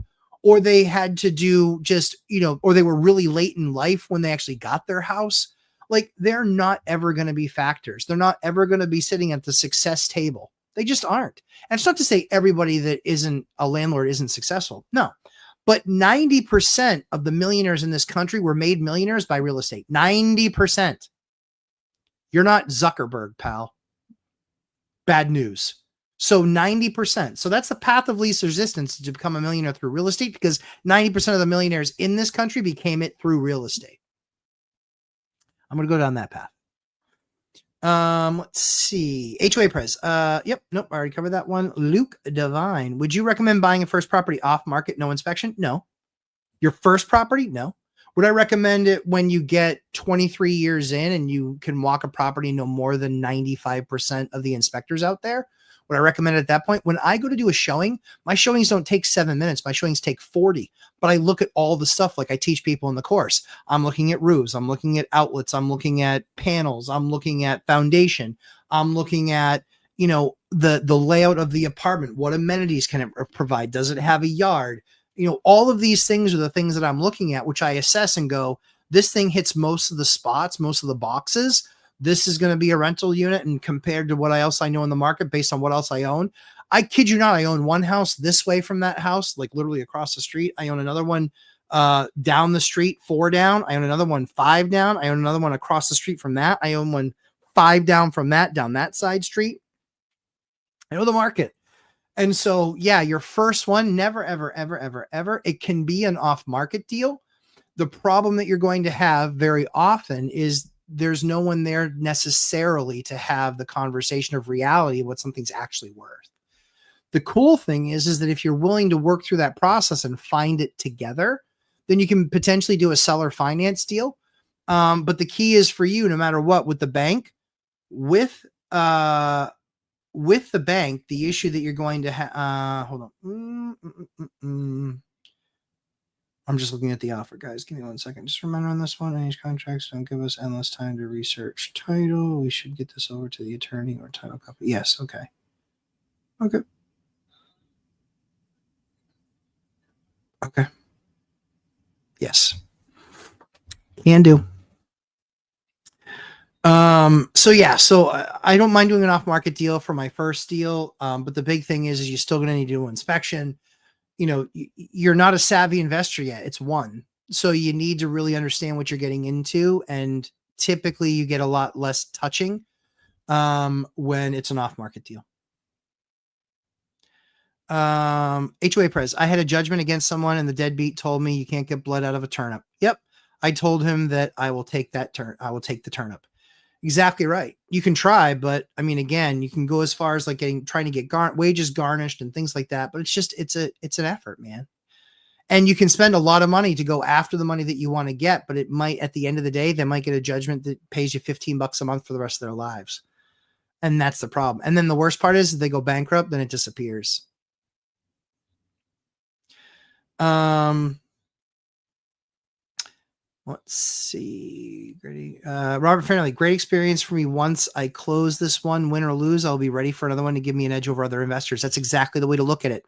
or they had to do just, or they were really late in life when they actually got their house. Like, they're not ever going to be factors. They're not ever going to be sitting at the success table. They just aren't. And it's not to say everybody that isn't a landlord isn't successful. No. But 90% of the millionaires in this country were made millionaires by real estate. 90%. You're not Zuckerberg, pal. Bad news. So 90%. So that's the path of least resistance to become a millionaire through real estate, because 90% of the millionaires in this country became it through real estate. I'm going to go down that path. Let's see. HOA Prez. Yep. Nope. I already covered that one. Luke Divine. Would you recommend buying a first property off market, no inspection? No. Your first property? No. Would I recommend it when you get 23 years in and you can walk a property no more than 95% of the inspectors out there? Would I recommend it at that point? When I go to do a showing, my showings don't take 7 minutes. My showings take 40. But I look at all the stuff like I teach people in the course. I'm looking at roofs. I'm looking at outlets. I'm looking at panels. I'm looking at foundation. I'm looking at, the layout of the apartment. What amenities can it provide? Does it have a yard? All of these things are the things that I'm looking at, which I assess and go, this thing hits most of the spots, most of the boxes. This is going to be a rental unit. And compared to what else I know in the market based on what else I own, I kid you not, I own one house this way from that house, like literally across the street. I own another one down the street, 4 down. I own another one 5 down. I own another one across the street from that. I own one 5 down from that, down that side street. I know the market. And so, yeah, your first one, never, ever, ever, ever, ever. It can be an off-market deal. The problem that you're going to have very often is there's no one there necessarily to have the conversation of reality of what something's actually worth. The cool thing is that if you're willing to work through that process and find it together, then you can potentially do a seller finance deal. But the key is for you, no matter what, with the bank, with the bank, the issue that you're going to have, hold on. I'm just looking at the offer, guys. Give me 1 second. Just a reminder on this one. Any contracts don't give us endless time to research title. We should get this over to the attorney or title company. Yes. Okay. Okay. Okay. Yes. Can do. So I don't mind doing an off-market deal for my first deal. But the big thing is you're still going to need to do an inspection. You're not a savvy investor yet. It's one. So you need to really understand what you're getting into. And typically you get a lot less touching, when it's an off-market deal. HOA Prez. I had a judgment against someone and the deadbeat told me you can't get blood out of a turnip. Yep. I told him that I will take the turnip. Exactly right. You can try, but I mean, again, you can go as far as like trying to get wages garnished and things like that. But it's an effort, man. And you can spend a lot of money to go after the money that you want to get, but it might, at the end of the day, they might get a judgment that pays you $15 a month for the rest of their lives. And that's the problem. And then the worst part is if they go bankrupt, then it disappears. Let's see. Robert Fairley, great experience for me. Once I close this one, win or lose, I'll be ready for another one to give me an edge over other investors. That's exactly the way to look at it.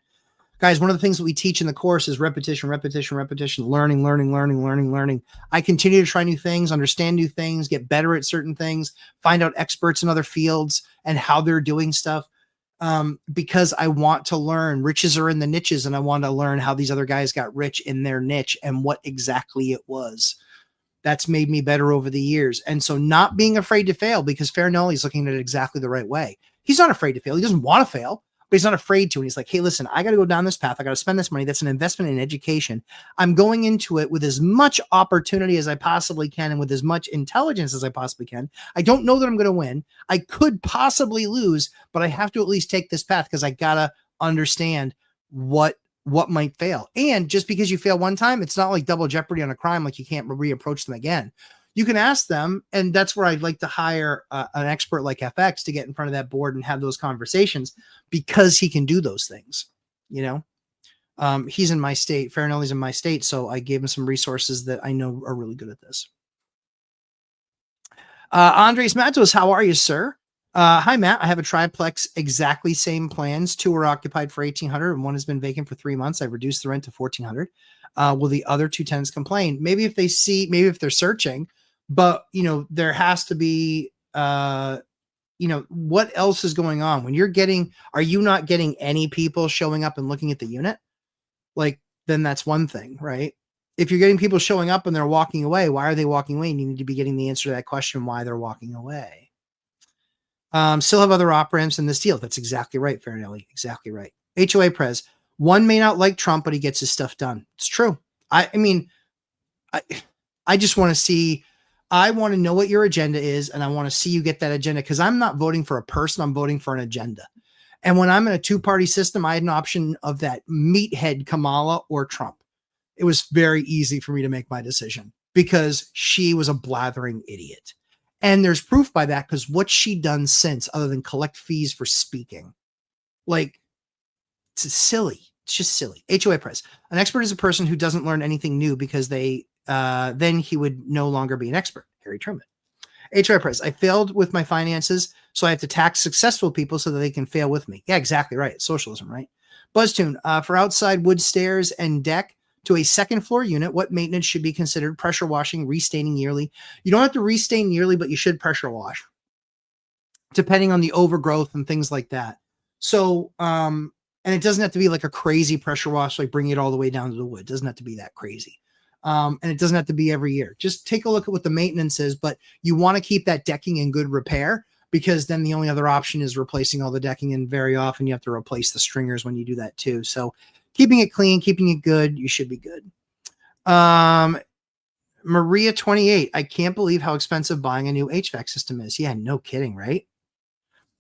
Guys, one of the things that we teach in the course is repetition, learning. I continue to try new things, understand new things, get better at certain things, find out experts in other fields and how they're doing stuff. Because I want to learn. Riches are in the niches, and I want to learn how these other guys got rich in their niche and what exactly it was. That's made me better over the years. And so not being afraid to fail, because Farinelli's looking at it exactly the right way. He's not afraid to fail. He doesn't want to fail, but he's not afraid to. And he's like, hey, listen, I got to go down this path. I got to spend this money. That's an investment in education. I'm going into it with as much opportunity as I possibly can and with as much intelligence as I possibly can. I don't know that I'm going to win. I could possibly lose, but I have to at least take this path because I got to understand what might fail. And just because you fail one time, it's not like double jeopardy on a crime, like you can't reapproach them again. You can ask them, and that's where I'd like to hire an expert like FX to get in front of that board and have those conversations, because he can do those things. He's in my state. Farinelli's in my state, so I gave him some resources that I know are really good at this. Andres Matos, how are you, sir? Hi, Matt. I have a triplex, exactly same plans. 2 are occupied for $1,800 and 1 has been vacant for 3 months. I've reduced the rent to $1,400. Will the other 2 tenants complain? Maybe if if they're searching, but there has to be, what else is going on when are you not getting any people showing up and looking at the unit? Then that's one thing, right? If you're getting people showing up and they're walking away, why are they walking away? And you need to be getting the answer to that question, why they're walking away. Still have other op-ramps in this deal. That's exactly right, Farinelli. Exactly right. HOA Prez. One may not like Trump, but he gets his stuff done. It's true. I mean, I just want to see, I want to know what your agenda is, and I want to see you get that agenda, because I'm not voting for a person, I'm voting for an agenda. And when I'm in a two-party system, I had an option of that meathead Kamala or Trump. It was very easy for me to make my decision because she was a blathering idiot. And there's proof by that, because what's she done since other than collect fees for speaking? Like, it's silly. It's just silly. HOA Press. An expert is a person who doesn't learn anything new because then he would no longer be an expert. Harry Truman. HOA Press. I failed with my finances, so I have to tax successful people so that they can fail with me. Yeah, exactly right. It's socialism, right? Buzztune. For outside wood stairs and deck to a second floor unit, what maintenance should be considered? Pressure washing, restaining yearly. You don't have to restain yearly, but you should pressure wash, depending on the overgrowth and things like that. So, and it doesn't have to be like a crazy pressure wash, like bringing it all the way down to the wood. It doesn't have to be that crazy. And it doesn't have to be every year. Just take a look at what the maintenance is, but you want to keep that decking in good repair, because then the only other option is replacing all the decking, and very often you have to replace the stringers when you do that too. So keeping it clean, keeping it good, you should be good. Maria 28. I can't believe how expensive buying a new HVAC system is. Yeah, no kidding, right?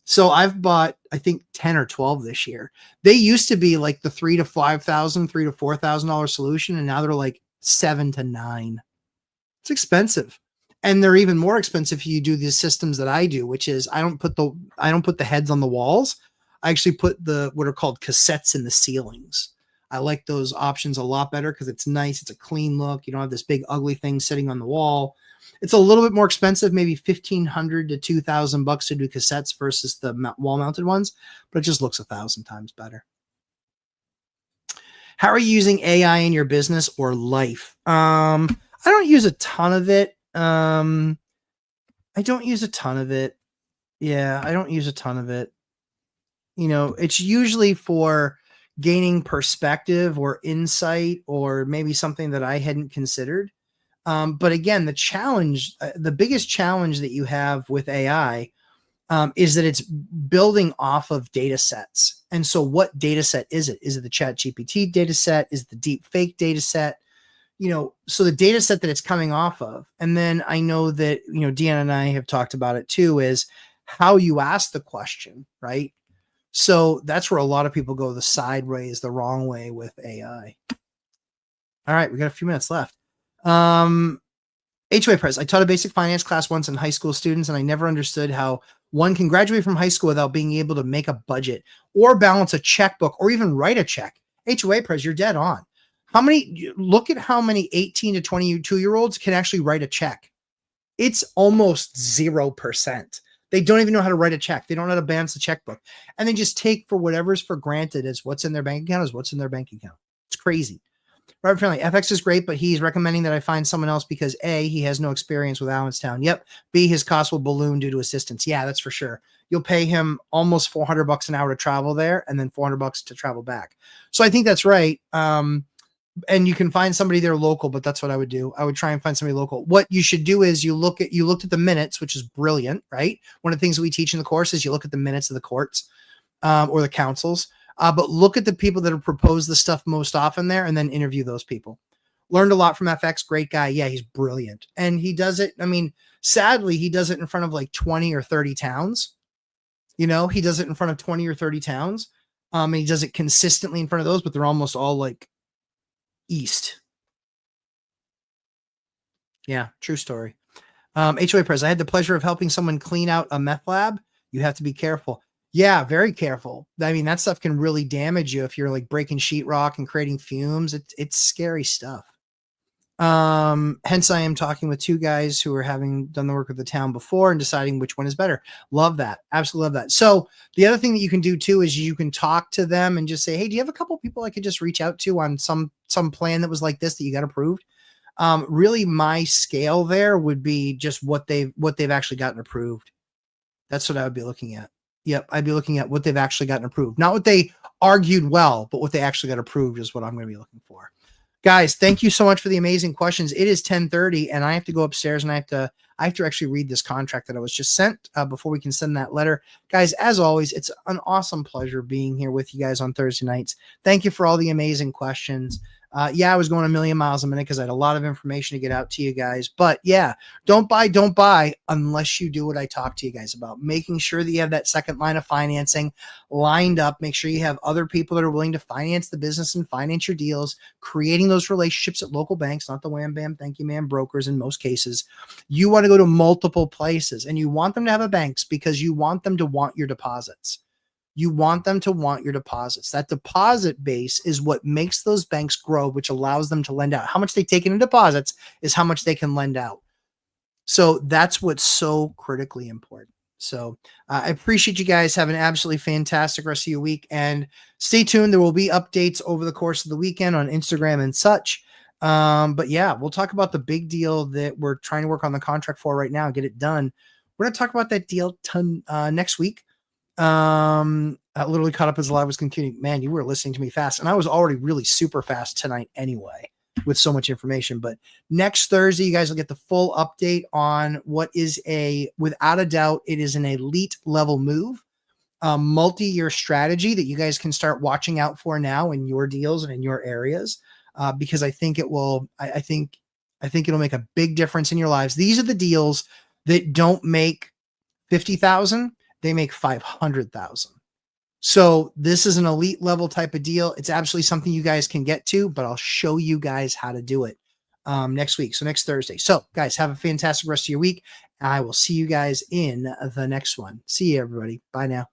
So I've bought, I think, 10 or 12 this year. They used to be like the $3,000 to $5,000, $3,000 to $4,000 solution, and now they're like $7,000 to $9,000. It's expensive, and they're even more expensive if you do these systems that I do, which is I don't put the heads on the walls. I actually put what are called cassettes in the ceilings. I like those options a lot better because it's nice. It's a clean look. You don't have this big ugly thing sitting on the wall. It's a little bit more expensive, maybe $1,500 to $2,000 to do cassettes versus the wall-mounted ones, but it just looks 1,000 times better. How are you using AI in your business or life? I don't use a ton of it. I don't use a ton of it. Yeah, I don't use a ton of it. You know, it's usually for gaining perspective or insight, or maybe something that I hadn't considered. But again, the biggest challenge that you have with AI is that it's building off of data sets. And so what data set is it? Is it the ChatGPT data set? Is it the deep fake data set? You know, so the data set that it's coming off of. And then I know that, you know, Deanna and I have talked about it too, is how you ask the question, right? So that's where a lot of people go the sideways, the wrong way with AI. All right, we got a few minutes left. HOA Press. I taught a basic finance class once in high school students, and I never understood how one can graduate from high school without being able to make a budget or balance a checkbook or even write a check. HOA Press, you're dead on. Look at how many 18 to 22-year-olds can actually write a check. It's almost 0%. They don't even know how to write a check. They don't know how to balance the checkbook. And they just take for whatever's for granted as what's in their bank account is what's in their bank account. It's crazy. Robert Friendly, FX is great, but he's recommending that I find someone else because A, he has no experience with Allenstown. Yep. B, his cost will balloon due to assistance. Yeah, that's for sure. You'll pay him almost $400 an hour to travel there, and then $400 to travel back. So I think that's right. And you can find somebody there local, but that's what I would do. I would try and find somebody local. What you should do is you looked at the minutes, which is brilliant, right? One of the things that we teach in the course is you look at the minutes of the courts or the councils. But look at the people that have proposed the stuff most often there, and then interview those people. Learned a lot from FX. Great guy. Yeah, he's brilliant. And he does it. I mean, sadly, he does it in front of like 20 or 30 towns. You know, he does it in front of 20 or 30 towns. And he does it consistently in front of those, but they're almost all like east. Yeah, true story. HOA Press. I had the pleasure of helping someone clean out a meth lab. You have to be careful. Yeah, very careful. I mean, that stuff can really damage you if you're like breaking sheetrock and creating fumes. It's scary stuff. Hence I am talking with two guys who are having done the work of the town before and deciding which one is better. Love that. Absolutely love that. So the other thing that you can do too is you can talk to them and just say, hey, do you have a couple people I could just reach out to on some plan that was like this that you got approved? Really my scale there would be just what they've actually gotten approved. That's what I would be looking at. Yep, I'd be looking at what they've actually gotten approved. Not what they argued well, but what they actually got approved is what I'm going to be looking for. Guys, thank you so much for the amazing questions. It is 10:30 and I have to go upstairs and I have to actually read this contract that I was just sent before we can send that letter. Guys, as always, it's an awesome pleasure being here with you guys on Thursday nights. Thank you for all the amazing questions. Yeah, I was going a million miles a minute because I had a lot of information to get out to you guys. But yeah, don't buy unless you do what I talk to you guys about. Making sure that you have that second line of financing lined up. Make sure you have other people that are willing to finance the business and finance your deals, creating those relationships at local banks, not the wham bam, thank you, man, brokers in most cases. You want to go to multiple places and you want them to have a banks because you want them to want your deposits. You want them to want your deposits. That deposit base is what makes those banks grow, which allows them to lend out. How much they take in deposits is how much they can lend out. So that's what's so critically important. So I appreciate you guys. Have an absolutely fantastic rest of your week and stay tuned. There will be updates over the course of the weekend on Instagram and such. But yeah, we'll talk about the big deal that we're trying to work on the contract for right now, get it done. We're going to talk about that deal next week. I literally caught up as I was concluding. Man, you were listening to me fast, and I was already really super fast tonight anyway with so much information. But next Thursday, you guys will get the full update on what is without a doubt, it is an elite level move, a multi-year strategy that you guys can start watching out for now in your deals and in your areas, because I think it will. I think it'll make a big difference in your lives. These are the deals that don't make 50,000. They make 500,000. So this is an elite level type of deal. It's absolutely something you guys can get to, but I'll show you guys how to do it next week. So next Thursday. So guys, have a fantastic rest of your week. I will see you guys in the next one. See you, everybody. Bye now.